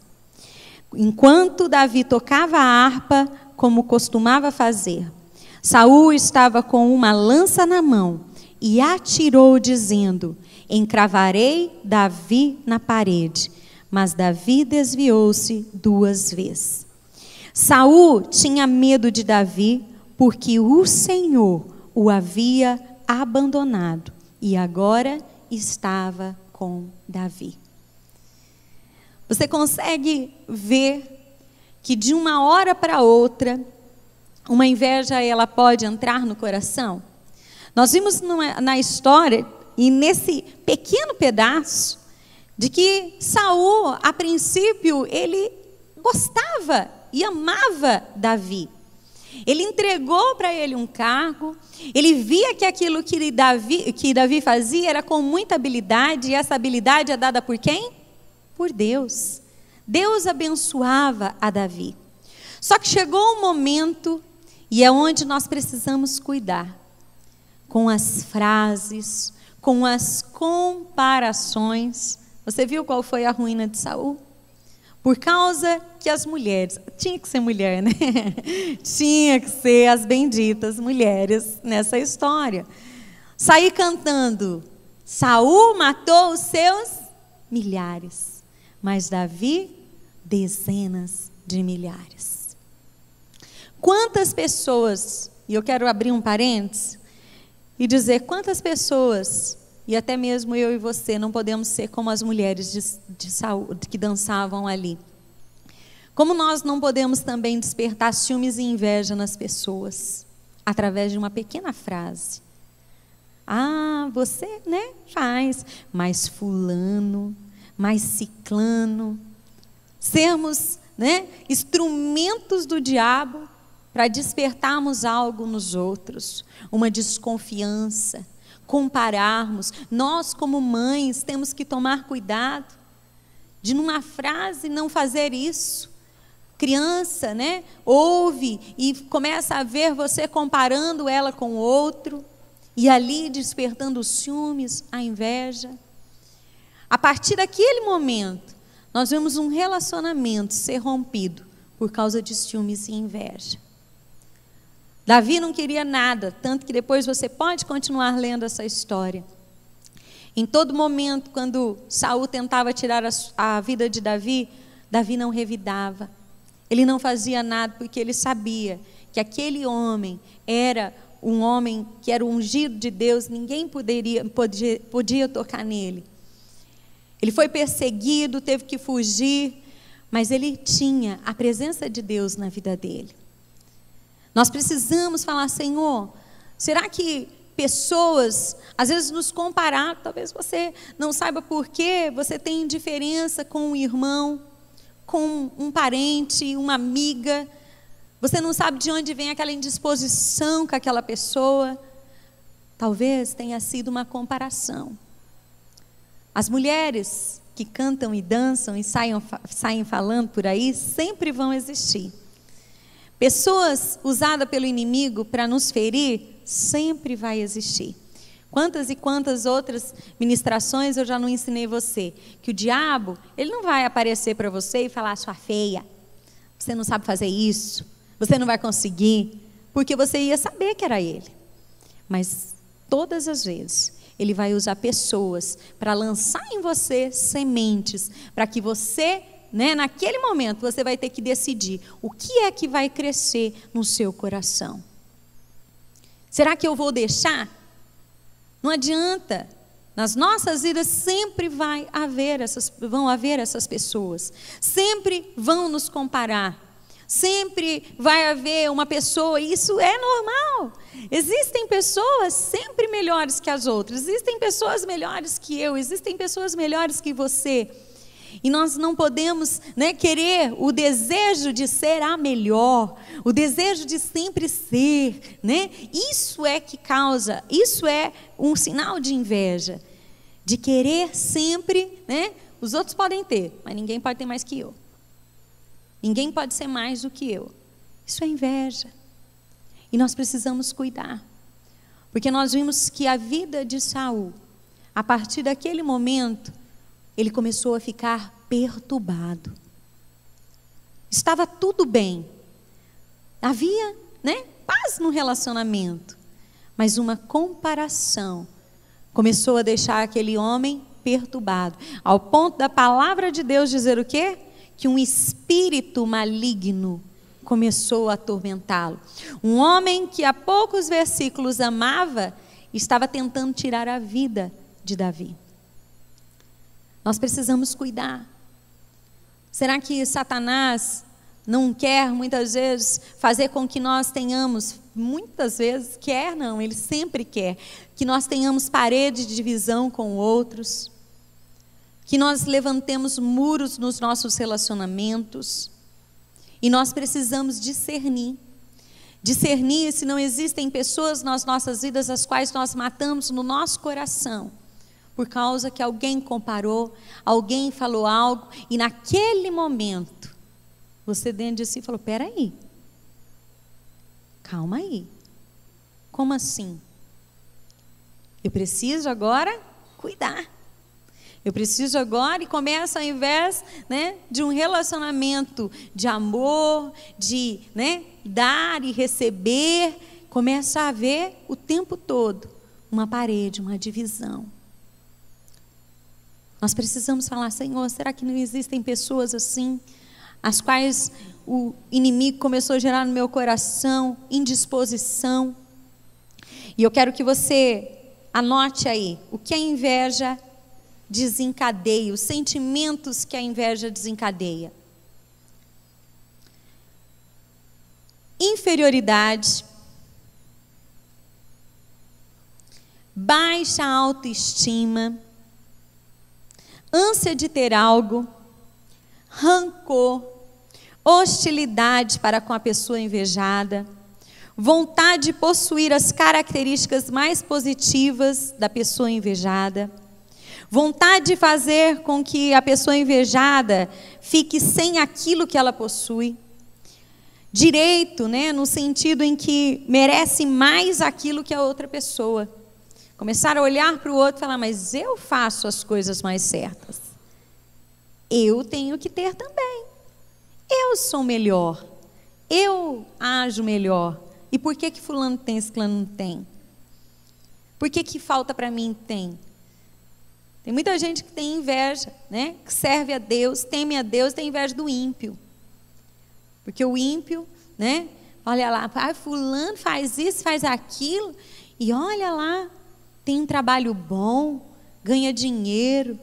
Enquanto Davi tocava a harpa, como costumava fazer, Saul estava com uma lança na mão e atirou, dizendo: encravarei Davi na parede. Mas Davi desviou-se 2 vezes. Saul tinha medo de Davi, porque o Senhor o havia abandonado e agora estava com Davi. Você consegue ver que de uma hora para outra uma inveja ela pode entrar no coração? Nós vimos na história e nesse pequeno pedaço de que Saul, a princípio, ele gostava e amava Davi. Ele entregou para ele um cargo, ele via que aquilo que Davi fazia era com muita habilidade, e essa habilidade é dada por quem? Por Deus. Deus abençoava a Davi. Só que chegou um momento, e é onde nós precisamos cuidar, com as frases, com as comparações. Você viu qual foi a ruína de Saul? Por causa que as mulheres, tinha que ser mulher, né? Tinha que ser as benditas mulheres nessa história. Saí cantando, Saul matou os seus milhares, mas Davi, dezenas de milhares. Quantas pessoas, e eu quero abrir um parênteses e dizer quantas pessoas, e até mesmo eu e você, não podemos ser como as mulheres de Saul, que dançavam ali. Como nós não podemos também despertar ciúmes e inveja nas pessoas, através de uma pequena frase. Ah, você, né, faz, mas fulano, mas ciclano. Sermos, né, instrumentos do diabo para despertarmos algo nos outros, uma desconfiança, compararmos. Nós, como mães, temos que tomar cuidado de numa frase não fazer isso. Criança, né, ouve e começa a ver você comparando ela com o outro, e ali despertando os ciúmes, a inveja. A partir daquele momento, nós vemos um relacionamento ser rompido por causa de ciúmes e inveja. Davi não queria nada, tanto que depois você pode continuar lendo essa história. Em todo momento, quando Saul tentava tirar a vida de Davi, Davi não revidava. Ele não fazia nada porque ele sabia que aquele homem era um homem que era ungido de Deus, ninguém podia tocar nele. Ele foi perseguido, teve que fugir, mas ele tinha a presença de Deus na vida dele. Nós precisamos falar, Senhor, será que pessoas, às vezes nos comparar, talvez você não saiba por quê, você tem indiferença com um irmão, com um parente, uma amiga, você não sabe de onde vem aquela indisposição com aquela pessoa. Talvez tenha sido uma comparação. As mulheres que cantam e dançam e saem falando por aí sempre vão existir. Pessoas usadas pelo inimigo para nos ferir sempre vai existir. Quantas e quantas outras ministrações eu já não ensinei você, que o diabo, ele não vai aparecer para você e falar, sua feia, você não sabe fazer isso, você não vai conseguir, porque você ia saber que era ele. Mas todas as vezes, ele vai usar pessoas para lançar em você sementes, para que você, né, naquele momento, você vai ter que decidir o que é que vai crescer no seu coração. Será que eu vou deixar? Não adianta. Nas nossas vidas sempre vão haver essas pessoas. Sempre vão nos comparar. Sempre vai haver uma pessoa, e isso é normal. Existem pessoas sempre melhores que as outras. Existem pessoas melhores que eu. Existem pessoas melhores que você. E nós não podemos, né, querer o desejo de ser a melhor, o desejo de sempre ser, né? Isso é que causa, isso é um sinal de inveja, de querer sempre, né? Os outros podem ter, mas ninguém pode ter mais que eu. Ninguém pode ser mais do que eu. Isso é inveja. E nós precisamos cuidar, porque nós vimos que a vida de Saul, a partir daquele momento, ele começou a ficar perturbado. Estava tudo bem. Havia, né, paz no relacionamento. Mas uma comparação começou a deixar aquele homem perturbado. Ao ponto da palavra de Deus dizer o quê? Que um espírito maligno começou a atormentá-lo. Um homem que há poucos versículos amava, estava tentando tirar a vida de Davi. Nós precisamos cuidar. Será que Satanás não quer muitas vezes fazer com que nós tenhamos, muitas vezes quer não, ele sempre quer, que nós tenhamos parede de divisão com outros, que nós levantemos muros nos nossos relacionamentos, e nós precisamos discernir se não existem pessoas nas nossas vidas as quais nós matamos no nosso coração, por causa que alguém comparou, alguém falou algo, e naquele momento, você dentro de si falou, peraí, calma aí, como assim? Eu preciso agora cuidar, Eu preciso agora, e começa, ao invés, né, de um relacionamento de amor, de, né, dar e receber, começa a haver o tempo todo uma parede, uma divisão. Nós precisamos falar: Senhor, será que não existem pessoas assim, as quais o inimigo começou a gerar no meu coração indisposição? E eu quero que você anote aí o que a inveja desencadeia, os sentimentos que a inveja desencadeia. Inferioridade, baixa autoestima, ânsia de ter algo, rancor, hostilidade para com a pessoa invejada, vontade de possuir as características mais positivas da pessoa invejada, vontade de fazer com que a pessoa invejada fique sem aquilo que ela possui, direito, né, no sentido em que merece mais aquilo que a outra pessoa. Começar a olhar para o outro e falar: mas eu faço as coisas mais certas. Eu tenho que ter também. Eu sou melhor. Eu ajo melhor. E por que fulano tem, ciclano não tem? Por que falta para mim tem? Tem muita gente que tem inveja, né? Que serve a Deus, teme a Deus, tem inveja do ímpio. Porque o ímpio, né? Olha lá, fulano faz isso, faz aquilo, e olha lá, tem um trabalho bom, ganha dinheiro,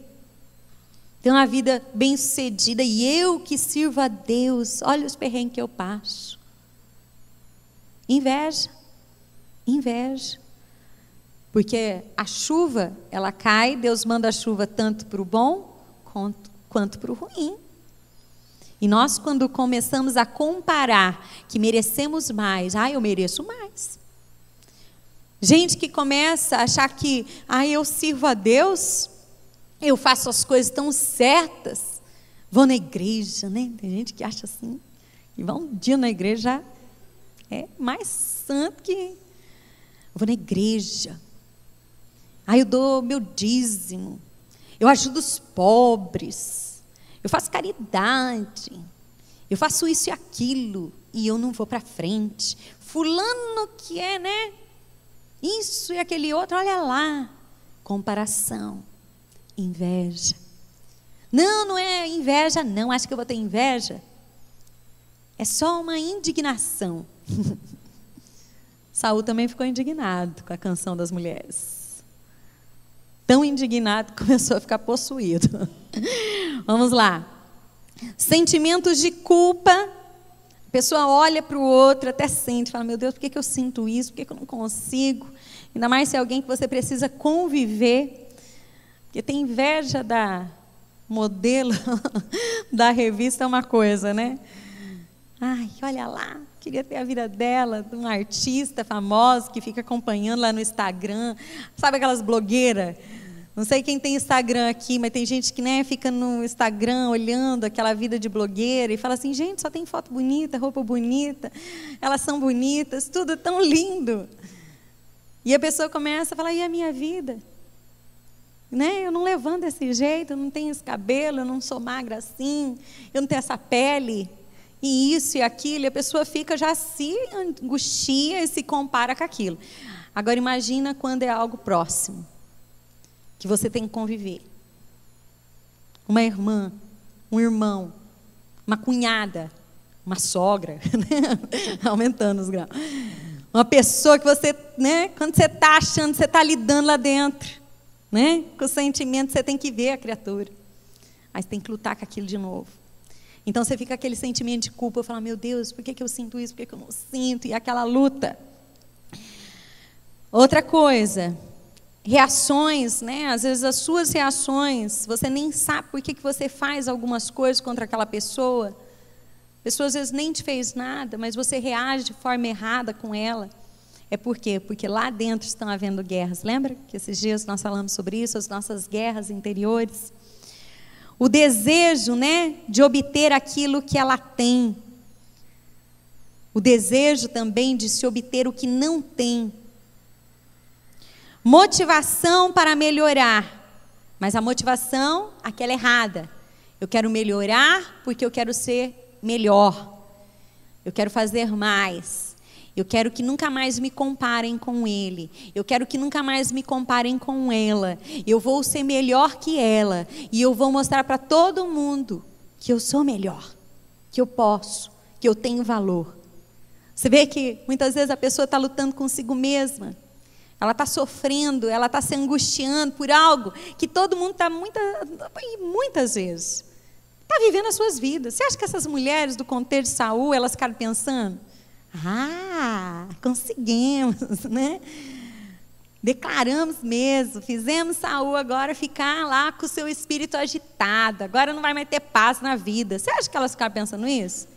tem uma vida bem-sucedida, e eu que sirvo a Deus, olha os perrengues que eu passo. Inveja, inveja. Porque a chuva, ela cai, Deus manda a chuva tanto para o bom quanto para o ruim. E nós, quando começamos a comparar que merecemos mais, eu mereço mais. Gente que começa a achar que, eu sirvo a Deus, eu faço as coisas tão certas, vou na igreja, né? Tem gente que acha assim, e vai um dia na igreja, é mais santo que... Eu vou na igreja, eu dou meu dízimo, eu ajudo os pobres, eu faço caridade, eu faço isso e aquilo, e eu não vou para frente. Fulano que é, né? Isso e aquele outro, olha lá. Comparação, inveja. Não é inveja, não. Acho que eu vou ter inveja. É só uma indignação. Saul também ficou indignado com a canção das mulheres. Tão indignado que começou a ficar possuído. Vamos lá. Sentimentos de culpa. A pessoa olha para o outro, até sente, fala: meu Deus, por que eu sinto isso? Por que eu não consigo? Ainda mais se é alguém que você precisa conviver. Porque tem inveja da modelo da revista, é uma coisa, né? Olha lá, queria ter a vida dela, de um artista famoso que fica acompanhando lá no Instagram. Sabe aquelas blogueiras? Não sei quem tem Instagram aqui, mas tem gente que, né, fica no Instagram olhando aquela vida de blogueira e fala assim: gente, só tem foto bonita, roupa bonita, elas são bonitas, tudo tão lindo. E a pessoa começa a falar: e a minha vida? Né? Eu não levanto desse jeito, eu não tenho esse cabelo, eu não sou magra assim, eu não tenho essa pele, e isso e aquilo, e a pessoa fica, já se angustia e se compara com aquilo. Agora imagina quando é algo próximo, que você tem que conviver. Uma irmã, um irmão, uma cunhada, uma sogra, né? Aumentando os graus. Uma pessoa que você, né, quando você está achando, você está lidando lá dentro, né, com o sentimento, você tem que ver a criatura. Aí você tem que lutar com aquilo de novo. Então você fica com aquele sentimento de culpa, fala: meu Deus, por que eu sinto isso, por que eu não sinto? E aquela luta. Outra coisa, reações, né? Às vezes as suas reações, você nem sabe por que você faz algumas coisas contra aquela pessoa. A pessoa às vezes nem te fez nada, mas você reage de forma errada com ela. É por quê? Porque lá dentro estão havendo guerras. Lembra que esses dias nós falamos sobre isso, as nossas guerras interiores? O desejo, né, de obter aquilo que ela tem. O desejo também de se obter o que não tem. Motivação para melhorar, Mas a motivação, aquela errada. Eu quero melhorar porque eu quero ser melhor. Eu quero fazer mais. Eu quero que nunca mais me comparem com ele. Eu quero que nunca mais me comparem com ela. Eu vou ser melhor que ela. E eu vou mostrar para todo mundo que eu sou melhor, que eu posso, que eu tenho valor. Você vê que muitas vezes a pessoa está lutando consigo mesma. Ela está sofrendo, ela está se angustiando por algo que todo mundo está muitas vezes. Está vivendo as suas vidas. Você acha que essas mulheres do contexto de Saul, elas ficaram pensando? Conseguimos, né? Declaramos mesmo, fizemos Saul agora ficar lá com o seu espírito agitado, agora não vai mais ter paz na vida. Você acha que elas ficaram pensando isso?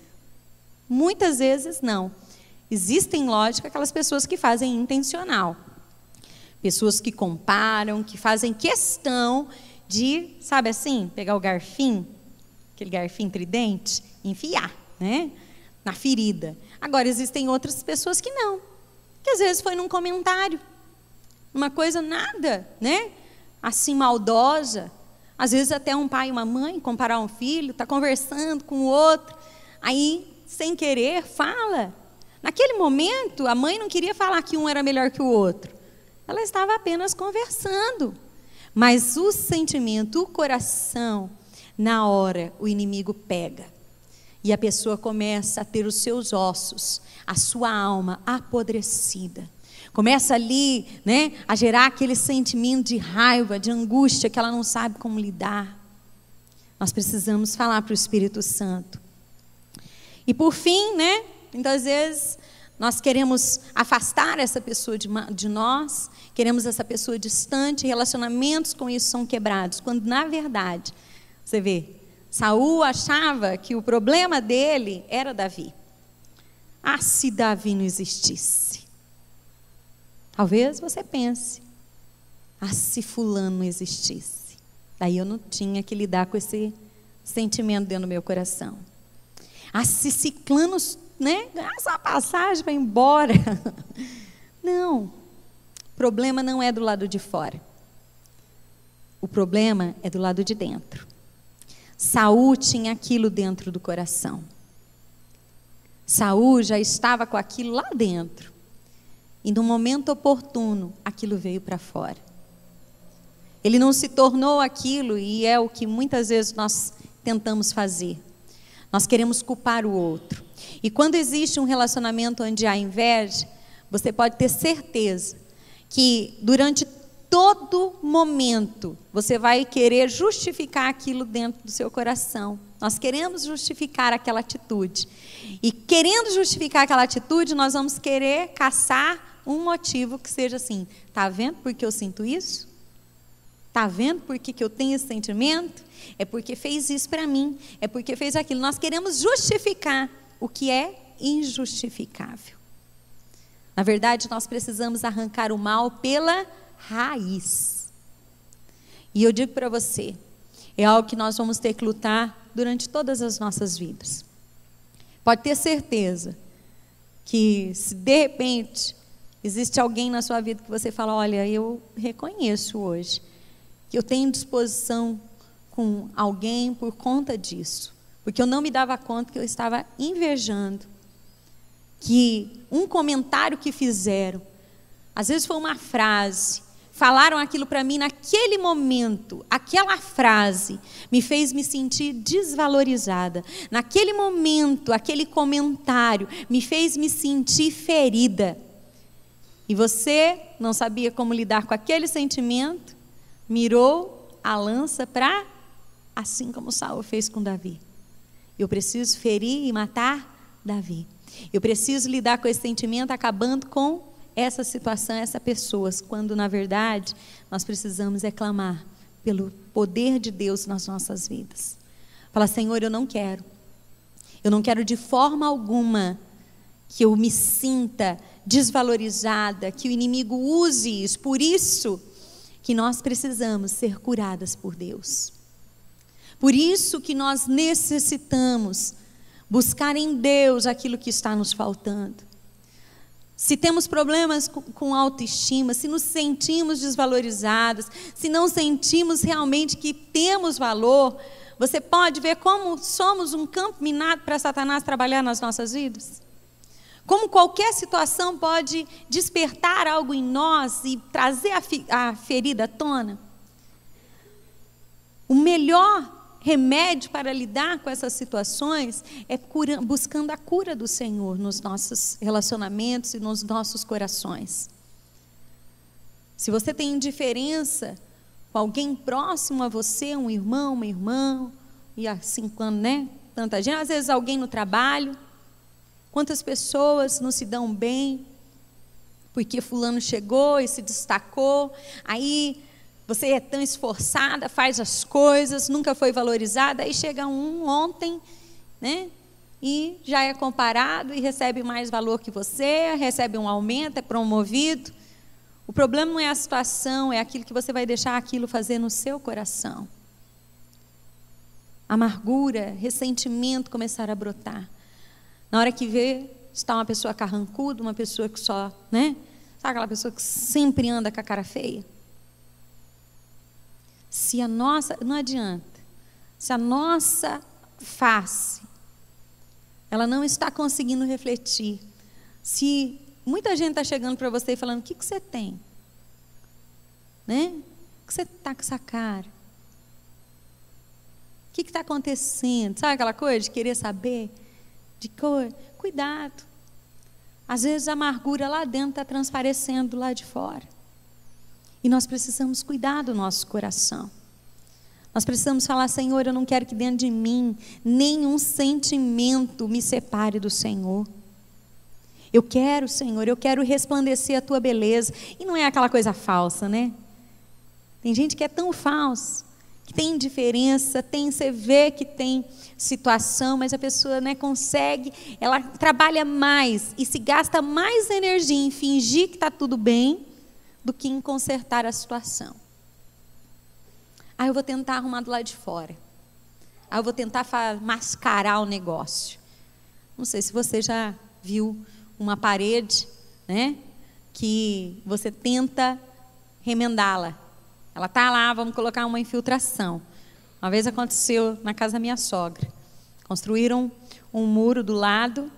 Muitas vezes não. Existem, lógico, aquelas pessoas que fazem intencional. Pessoas que comparam, que fazem questão de, sabe assim, pegar o garfinho, aquele garfinho tridente, enfiar, né, na ferida. Agora, existem outras pessoas que não, que às vezes foi num comentário, uma coisa nada, né, assim maldosa. Às vezes até um pai e uma mãe comparar um filho, está conversando com o outro, aí, sem querer, fala. Naquele momento, a mãe não queria falar que um era melhor que o outro. Ela estava apenas conversando. Mas o sentimento, o coração, na hora, o inimigo pega. E a pessoa começa a ter os seus ossos, a sua alma apodrecida. Começa ali, né, a gerar aquele sentimento de raiva, de angústia, que ela não sabe como lidar. Nós precisamos falar para o Espírito Santo. E por fim, né, muitas vezes nós queremos afastar essa pessoa de nós, queremos essa pessoa distante, relacionamentos com isso são quebrados, quando na verdade, você vê, Saul achava que o problema dele era Davi. Se Davi não existisse. Talvez você pense, se fulano não existisse. Daí eu não tinha que lidar com esse sentimento dentro do meu coração. Se ciclano, né, essa passagem vai embora. Não, o problema não é do lado de fora. O problema é do lado de dentro. Saul tinha aquilo dentro do coração. Saul já estava com aquilo lá dentro. E no momento oportuno, aquilo veio para fora. Ele não se tornou aquilo, e é o que muitas vezes nós tentamos fazer. Nós queremos culpar o outro. E quando existe um relacionamento onde há inveja, você pode ter certeza que durante todo momento você vai querer justificar aquilo dentro do seu coração. Nós queremos justificar aquela atitude. E querendo justificar aquela atitude, nós vamos querer caçar um motivo que seja assim: está vendo por que eu sinto isso? Está vendo por que eu tenho esse sentimento? É porque fez isso para mim, é porque fez aquilo. Nós queremos justificar o que é injustificável. Na verdade, nós precisamos arrancar o mal pela raiz. E eu digo para você, é algo que nós vamos ter que lutar durante todas as nossas vidas. Pode ter certeza que se de repente existe alguém na sua vida que você fala: olha, eu reconheço hoje que eu tenho disposição com alguém por conta disso, porque eu não me dava conta que eu estava invejando, que um comentário que fizeram, às vezes foi uma frase, falaram aquilo para mim naquele momento, aquela frase me fez me sentir desvalorizada, naquele momento, aquele comentário me fez me sentir ferida, e você não sabia como lidar com aquele sentimento, mirou a lança para, assim como Saul fez com Davi. Eu preciso ferir e matar Davi. Eu preciso lidar com esse sentimento, acabando com essa situação, essa pessoa, quando na verdade nós precisamos clamar pelo poder de Deus nas nossas vidas. Fala: Senhor, eu não quero de forma alguma que eu me sinta desvalorizada, que o inimigo use isso. Por isso que nós precisamos ser curadas por Deus. Por isso que nós necessitamos buscar em Deus aquilo que está nos faltando. Se temos problemas com autoestima, se nos sentimos desvalorizadas, se não sentimos realmente que temos valor, você pode ver como somos um campo minado para Satanás trabalhar nas nossas vidas? Como qualquer situação pode despertar algo em nós e trazer a ferida à tona? O melhor remédio para lidar com essas situações é buscando a cura do Senhor nos nossos relacionamentos e nos nossos corações. Se você tem indiferença com alguém próximo a você, um irmão, uma irmã, e assim quando, né? Tanta gente, às vezes alguém no trabalho, quantas pessoas não se dão bem, porque fulano chegou e se destacou, aí você é tão esforçada, faz as coisas, nunca foi valorizada, aí chega um ontem, né? E já é comparado e recebe mais valor que você, recebe um aumento, é promovido. O problema não é a situação, é aquilo que você vai deixar aquilo fazer no seu coração. Amargura, ressentimento começar a brotar. Na hora que vê, está uma pessoa carrancuda, uma pessoa que só, né? Sabe aquela pessoa que sempre anda com a cara feia? Se a nossa, não adianta, se a nossa face, ela não está conseguindo refletir, se muita gente está chegando para você e falando, o que você tem? Né? O que você está com essa cara? O que está acontecendo? Sabe aquela coisa de querer saber? Cuidado. Às vezes a amargura lá dentro está transparecendo lá de fora. E nós precisamos cuidar do nosso coração. Nós precisamos falar, Senhor, eu não quero que dentro de mim nenhum sentimento me separe do Senhor. Eu quero, Senhor, eu quero resplandecer a Tua beleza. E não é aquela coisa falsa, né? Tem gente que é tão falsa, que tem indiferença, você vê que tem situação, mas a pessoa, né, consegue, ela trabalha mais e se gasta mais energia em fingir que está tudo bem, do que em consertar a situação. Eu vou tentar arrumar do lado de fora. Eu vou tentar mascarar o negócio. Não sei se você já viu uma parede, né, que você tenta remendá-la. Ela está lá, vamos colocar uma infiltração. Uma vez aconteceu na casa da minha sogra. Construíram um muro do lado,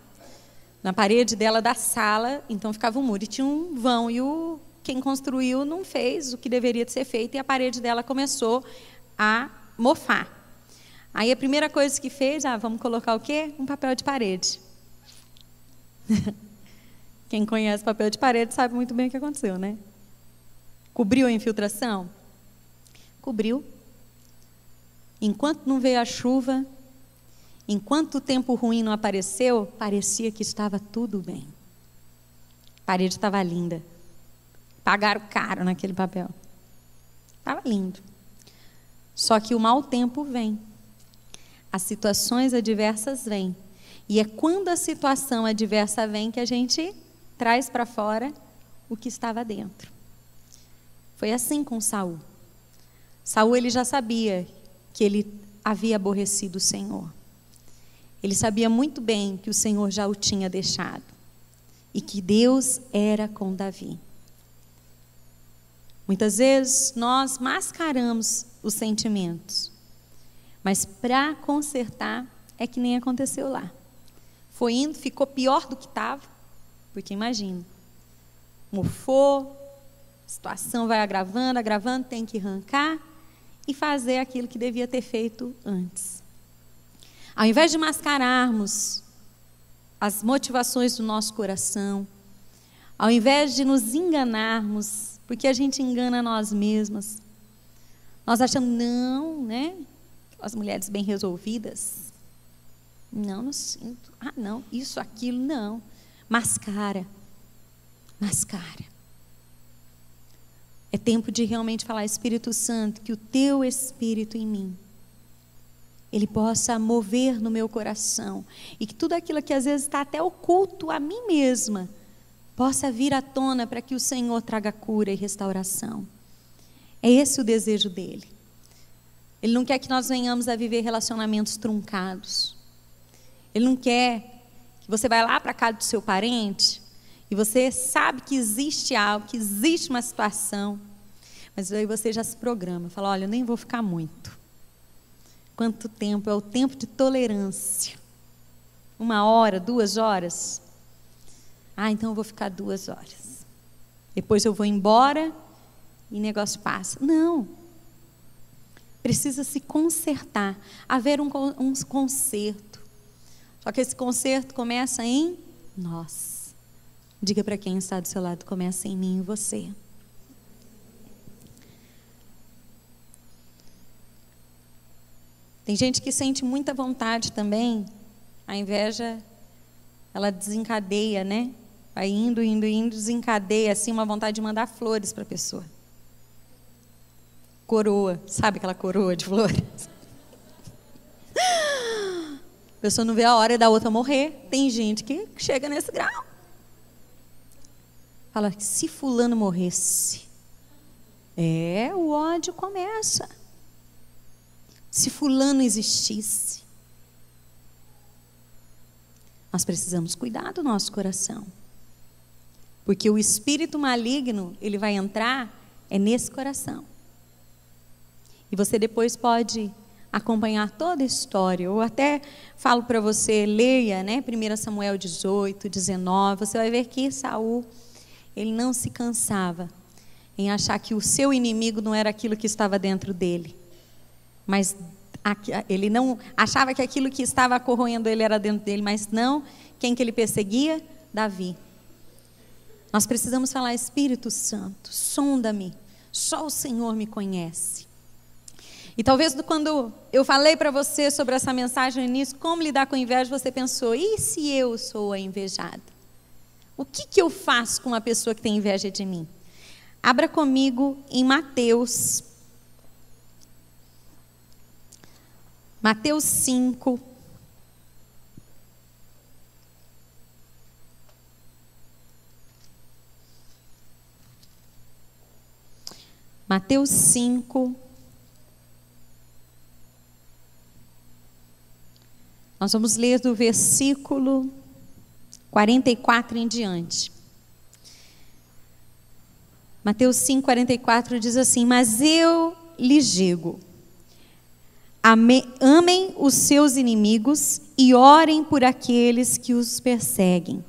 na parede dela da sala, então ficava um muro. E tinha um vão, e quem construiu não fez o que deveria ser feito, e a parede dela começou a mofar. Aí a primeira coisa que fez, vamos colocar o quê? Um papel de parede. Quem conhece papel de parede sabe muito bem o que aconteceu, né? Cobriu a infiltração? Cobriu. Enquanto não veio a chuva, enquanto o tempo ruim não apareceu, parecia que estava tudo bem. A parede estava linda. Pagaram caro naquele papel. Estava lindo. Só que o mau tempo vem. As situações adversas vêm. E é quando a situação adversa vem que a gente traz para fora o que estava dentro. Foi assim com Saul. Saul, ele já sabia que ele havia aborrecido o Senhor. Ele sabia muito bem que o Senhor já o tinha deixado. E que Deus era com Davi. Muitas vezes nós mascaramos os sentimentos. Mas para consertar é que nem aconteceu lá. Foi indo, ficou pior do que estava. Porque imagina, mofou, a situação vai agravando, tem que arrancar e fazer aquilo que devia ter feito antes. Ao invés de mascararmos as motivações do nosso coração, ao invés de nos enganarmos, porque a gente engana nós mesmas, nós achamos, não, né? As mulheres bem resolvidas, não sinto, não, isso, aquilo, não. Mascara. É tempo de realmente falar, Espírito Santo, que o Teu Espírito em mim, Ele possa mover no meu coração, e que tudo aquilo que às vezes está até oculto a mim mesma, possa vir à tona para que o Senhor traga cura e restauração. É esse o desejo dEle. Ele não quer que nós venhamos a viver relacionamentos truncados. Ele não quer que você vá lá para a casa do seu parente E você sabe que existe algo, que existe uma situação, mas aí você já se programa, fala, olha, eu nem vou ficar muito. Quanto tempo? É o tempo de tolerância. 1 hora, 2 horas? Ah, então eu vou ficar 2 horas. Depois eu vou embora e o negócio passa. Não. Precisa se consertar. Haver um conserto. Só que esse conserto começa em nós. Diga para quem está do seu lado, começa em mim e você. Tem gente que sente muita vontade também. A inveja, ela desencadeia, né? Vai indo, desencadeia assim uma vontade de mandar flores para a pessoa. Coroa, sabe aquela coroa de flores? A pessoa não vê a hora da outra morrer. Tem gente que chega nesse grau. Fala que se fulano morresse, o ódio começa. Se fulano existisse, nós precisamos cuidar do nosso coração. Porque o espírito maligno, ele vai entrar nesse coração. E você depois pode acompanhar toda a história. Ou até falo para você, leia, né, 1 Samuel 18, 19. Você vai ver que Saul, ele não se cansava em achar que o seu inimigo não era aquilo que estava dentro dele. Mas ele não achava que aquilo que estava corroendo ele era dentro dele, mas não. Quem que ele perseguia? Davi. Nós precisamos falar, Espírito Santo, sonda-me, só o Senhor me conhece. E talvez quando eu falei para você sobre essa mensagem no início, como lidar com inveja, você pensou, e se eu sou a invejada? O que eu faço com uma pessoa que tem inveja de mim? Abra comigo em Mateus 5. Mateus 5. Nós vamos ler do versículo 44 em diante. Mateus 5, 44 diz assim: mas eu lhes digo, amem os seus inimigos e orem por aqueles que os perseguem,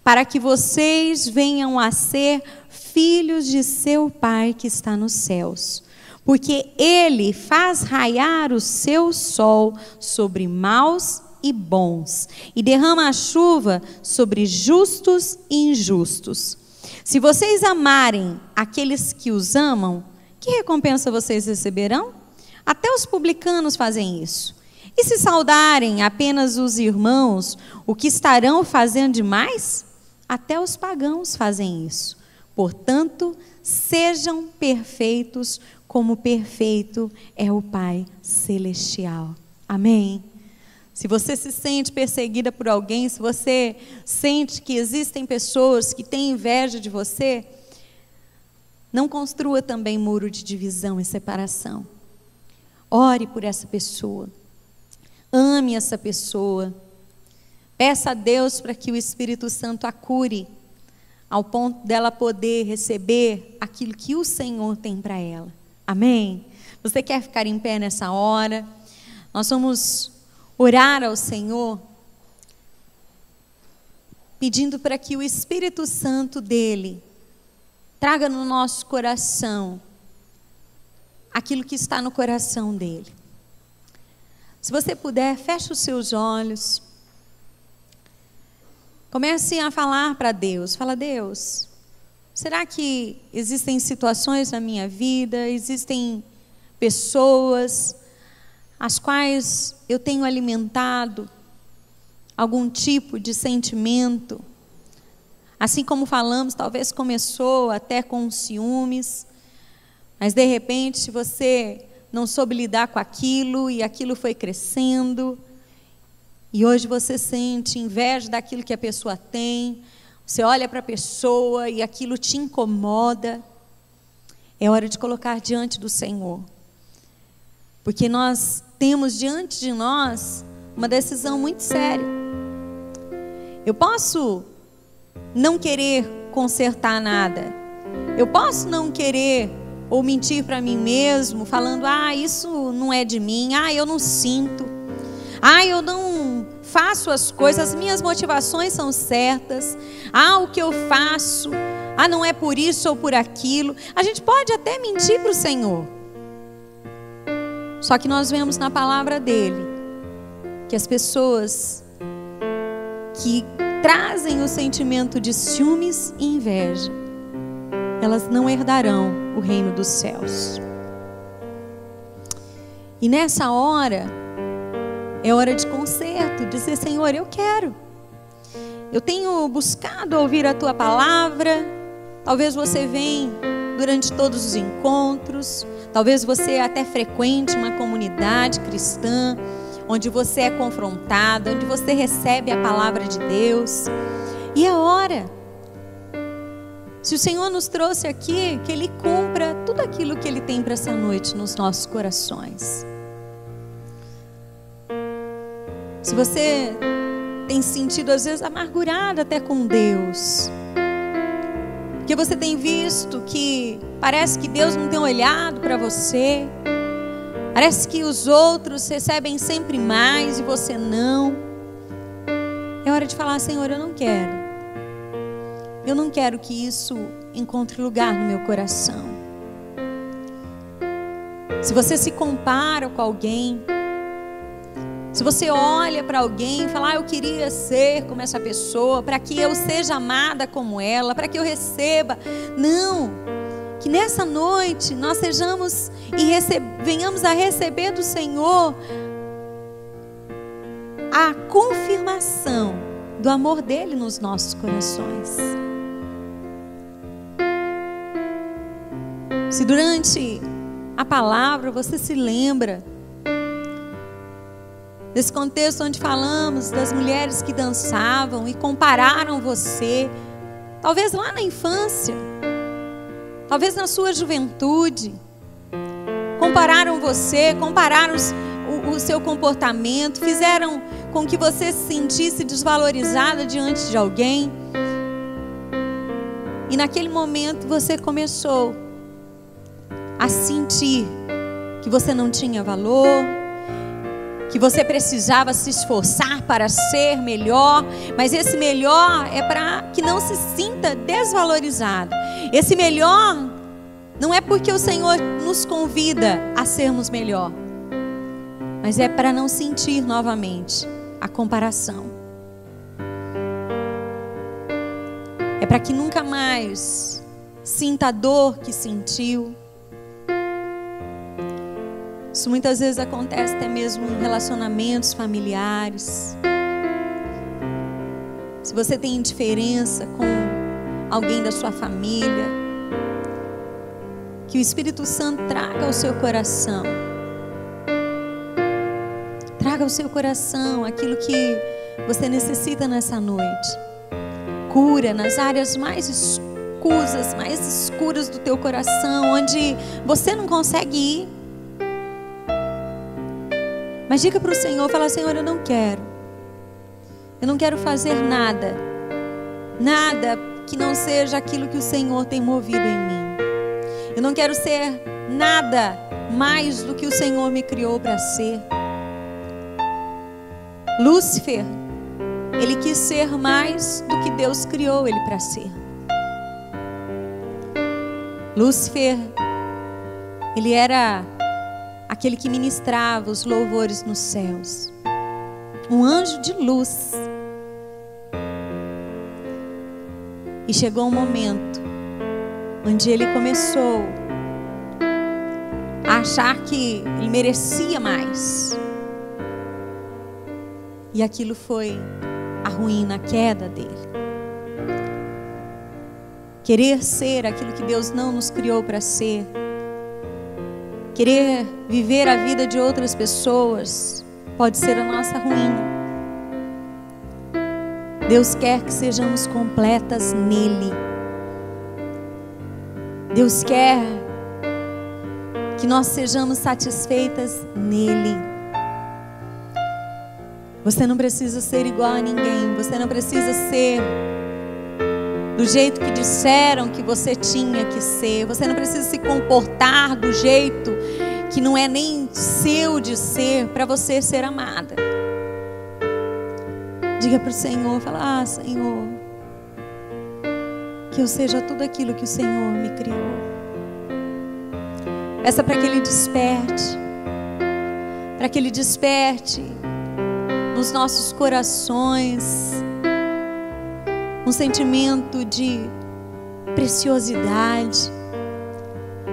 para que vocês venham a ser filhos de seu Pai que está nos céus. Porque Ele faz raiar o seu sol sobre maus e bons, e derrama a chuva sobre justos e injustos. Se vocês amarem aqueles que os amam, que recompensa vocês receberão? Até os publicanos fazem isso. E se saudarem apenas os irmãos, o que estarão fazendo demais? Até os pagãos fazem isso. Portanto, sejam perfeitos, como perfeito é o Pai Celestial. Amém? Se você se sente perseguida por alguém, se você sente que existem pessoas que têm inveja de você, não construa também muro de divisão e separação. Ore por essa pessoa. Ame essa pessoa. Peça a Deus para que o Espírito Santo a cure, ao ponto dela poder receber aquilo que o Senhor tem para ela. Amém? Você quer ficar em pé nessa hora? Nós vamos orar ao Senhor, pedindo para que o Espírito Santo dele traga no nosso coração aquilo que está no coração dele. Se você puder, feche os seus olhos. Comece a falar para Deus. Fala, Deus, será que existem situações na minha vida, existem pessoas as quais eu tenho alimentado algum tipo de sentimento? Assim como falamos, talvez começou até com ciúmes, mas de repente, se você não soube lidar com aquilo e aquilo foi crescendo, e hoje você sente inveja daquilo que a pessoa tem, você olha para a pessoa e aquilo te incomoda, é hora de colocar diante do Senhor. Porque nós temos diante de nós uma decisão muito séria. Eu posso não querer consertar nada. Eu posso não querer ou mentir para mim mesmo, falando: isso não é de mim, eu não sinto, eu não faço as coisas, as minhas motivações são certas, o que eu faço, não é por isso ou por aquilo. A gente pode até mentir para o Senhor. Só que nós vemos na palavra dele que as pessoas que trazem o sentimento de ciúmes e inveja, elas não herdarão o reino dos céus. E nessa hora, é hora de conserto, dizer: Senhor, eu quero. Eu tenho buscado ouvir a Tua palavra. Talvez você venha durante todos os encontros. Talvez você até frequente uma comunidade cristã, onde você é confrontado, onde você recebe a palavra de Deus. E é hora. Se o Senhor nos trouxe aqui, que Ele cumpra tudo aquilo que Ele tem para essa noite nos nossos corações. Se você tem se sentido às vezes amargurado até com Deus, porque você tem visto que parece que Deus não tem olhado para você, parece que os outros recebem sempre mais e você não, é hora de falar: Senhor, eu não quero que isso encontre lugar no meu coração. Se você se compara com alguém, se você olha para alguém e fala: eu queria ser como essa pessoa, para que eu seja amada como ela, para que eu receba. Não, que nessa noite nós sejamos e venhamos a receber do Senhor a confirmação do amor dele nos nossos corações. Se durante a palavra você se lembra desse contexto onde falamos das mulheres que dançavam e compararam você, talvez lá na infância, talvez na sua juventude, compararam você, compararam o seu comportamento, fizeram com que você se sentisse desvalorizada diante de alguém, e naquele momento você começou a sentir que você não tinha valor, que você precisava se esforçar para ser melhor, mas esse melhor é para que não se sinta desvalorizado. Esse melhor não é porque o Senhor nos convida a sermos melhor, mas é para não sentir novamente a comparação. É para que nunca mais sinta a dor que sentiu. Isso muitas vezes acontece até mesmo em relacionamentos familiares. Se você tem indiferença com alguém da sua família, que o Espírito Santo traga ao seu coração. Traga ao seu coração aquilo que você necessita nessa noite. Cura nas áreas mais escuras do teu coração, onde você não consegue ir. Mas diga para o Senhor, fala: Senhor, eu não quero fazer nada que não seja aquilo que o Senhor tem movido em mim. Eu não quero ser nada mais do que o Senhor me criou para ser. Lúcifer, ele quis ser mais do que Deus criou ele para ser. Lúcifer, ele era aquele que ministrava os louvores nos céus, um anjo de luz. E chegou um momento onde ele começou a achar que ele merecia mais, e aquilo foi a ruína, a queda dele. Querer ser aquilo que Deus não nos criou para ser, querer viver a vida de outras pessoas, pode ser a nossa ruína. Deus quer que sejamos completas nele. Deus quer que nós sejamos satisfeitas nele. Você não precisa ser igual a ninguém. Você não precisa ser do jeito que disseram que você tinha que ser. Você não precisa se comportar do jeito que não é nem seu de ser, para você ser amada. Diga para o Senhor, fala: Senhor, que eu seja tudo aquilo que o Senhor me criou. Peça para que Ele desperte, para que Ele desperte nos nossos corações um sentimento de preciosidade.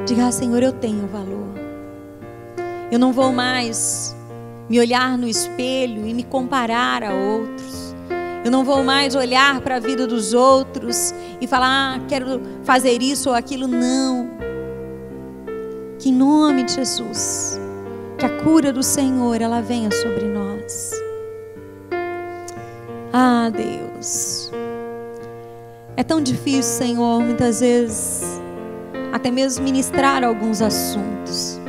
Diga: Senhor, eu tenho valor. Eu não vou mais me olhar no espelho e me comparar a outros. Eu não vou mais olhar para a vida dos outros e falar: quero fazer isso ou aquilo. Não. Que em nome de Jesus, que a cura do Senhor, ela venha sobre nós. Deus, é tão difícil, Senhor, muitas vezes até mesmo ministrar alguns assuntos,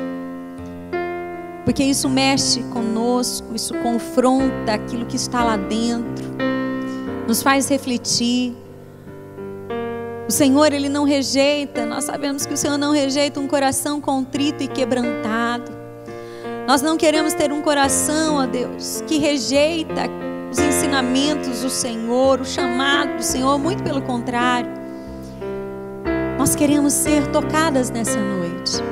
porque isso mexe conosco, isso confronta aquilo que está lá dentro, nos faz refletir. O Senhor, Ele não rejeita, nós sabemos que o Senhor não rejeita um coração contrito e quebrantado. Nós não queremos ter um coração, ó Deus, que rejeita os ensinamentos do Senhor, o chamado do Senhor, muito pelo contrário. Nós queremos ser tocadas nessa noite.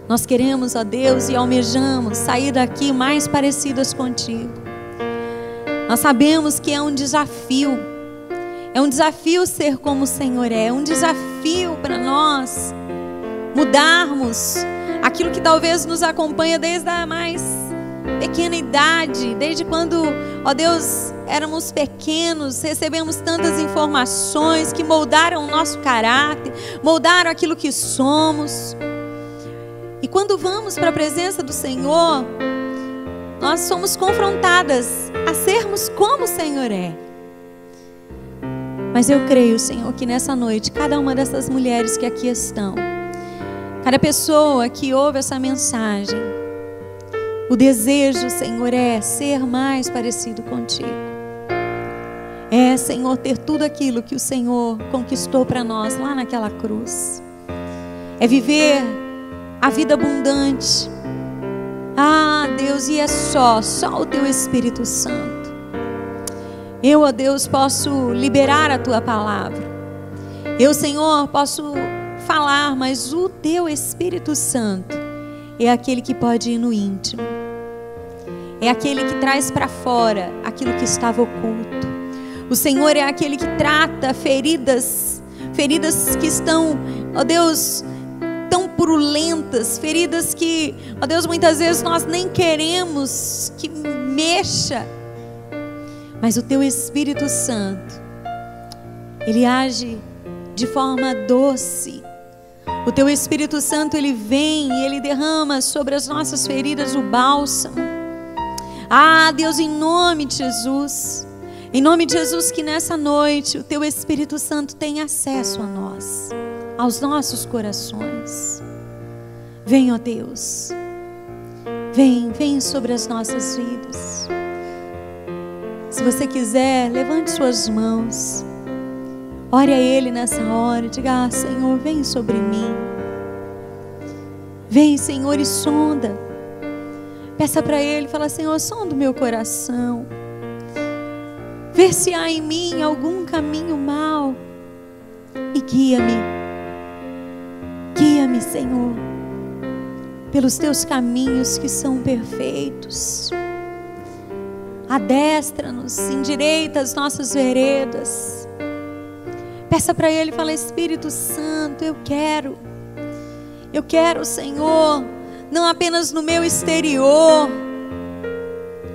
Nós queremos, ó Deus, e almejamos sair daqui mais parecidas contigo. Nós sabemos que é um desafio ser como o Senhor é um desafio para nós mudarmos aquilo que talvez nos acompanha desde a mais pequena idade, desde quando, ó Deus, éramos pequenos, recebemos tantas informações que moldaram o nosso caráter, moldaram aquilo que somos. E quando vamos para a presença do Senhor, nós somos confrontadas a sermos como o Senhor é. Mas eu creio, Senhor, que nessa noite, cada uma dessas mulheres que aqui estão, cada pessoa que ouve essa mensagem, o desejo, Senhor, é ser mais parecido contigo. É, Senhor, ter tudo aquilo que o Senhor conquistou para nós lá naquela cruz. É viver a vida abundante. Deus, e é só o Teu Espírito Santo. Eu, ó Deus, posso liberar a Tua palavra. Eu, Senhor, posso falar, mas o Teu Espírito Santo é aquele que pode ir no íntimo. É aquele que traz para fora aquilo que estava oculto. O Senhor é aquele que trata feridas que estão, ó Deus, tão purulentas, feridas que, ó Deus, muitas vezes nós nem queremos que mexa. Mas o Teu Espírito Santo, Ele age de forma doce. O Teu Espírito Santo, Ele vem e Ele derrama sobre as nossas feridas o bálsamo. Deus, em nome de Jesus, que nessa noite o Teu Espírito Santo tenha acesso a nós, aos nossos corações. Vem, ó Deus, vem sobre as nossas vidas. Se você quiser, levante suas mãos, ore a Ele nessa hora, diga: Senhor, vem sobre mim. Vem, Senhor, e sonda. Peça para Ele, fala: Senhor, sonda o meu coração. Vê se há em mim algum caminho mau e guia-me. Guia-me, Senhor, pelos Teus caminhos que são perfeitos. Adestra-nos, endireita as nossas veredas. Peça para Ele, fala: Espírito Santo, eu quero, Senhor, não apenas no meu exterior,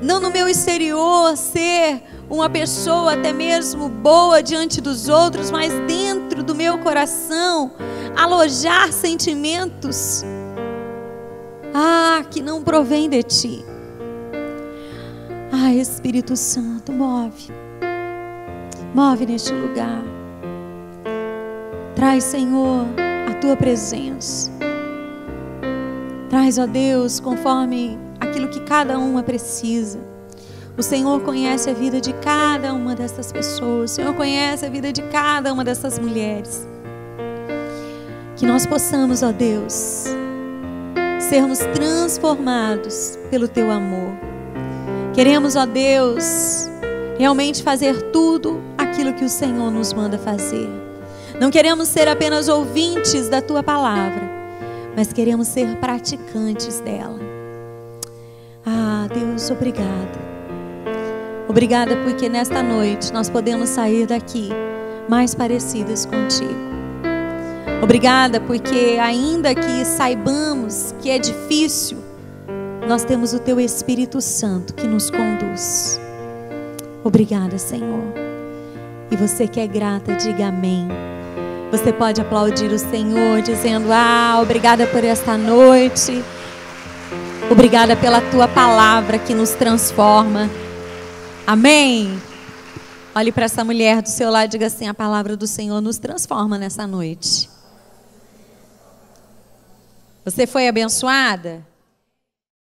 não no meu exterior ser uma pessoa até mesmo boa diante dos outros, mas dentro do meu coração alojar sentimentos que não provém de Ti. Espírito Santo, move neste lugar. Traz, Senhor, a Tua presença. Traz, ó Deus, conforme aquilo que cada uma precisa. O Senhor conhece a vida de cada uma dessas pessoas. O Senhor conhece a vida de cada uma dessas mulheres. Que nós possamos, ó Deus, sermos transformados pelo Teu amor. Queremos, ó Deus, realmente fazer tudo aquilo que o Senhor nos manda fazer. Não queremos ser apenas ouvintes da Tua palavra, mas queremos ser praticantes dela. Ah, Deus, obrigada. Obrigada porque nesta noite nós podemos sair daqui mais parecidas contigo. Obrigada porque ainda que saibamos que é difícil, nós temos o Teu Espírito Santo que nos conduz. Obrigada, Senhor. E você que é grata, diga amém. Você pode aplaudir o Senhor dizendo: obrigada por esta noite. Obrigada pela Tua palavra que nos transforma. Amém. Olhe para essa mulher do seu lado e diga assim: a palavra do Senhor nos transforma nessa noite. Você foi abençoada?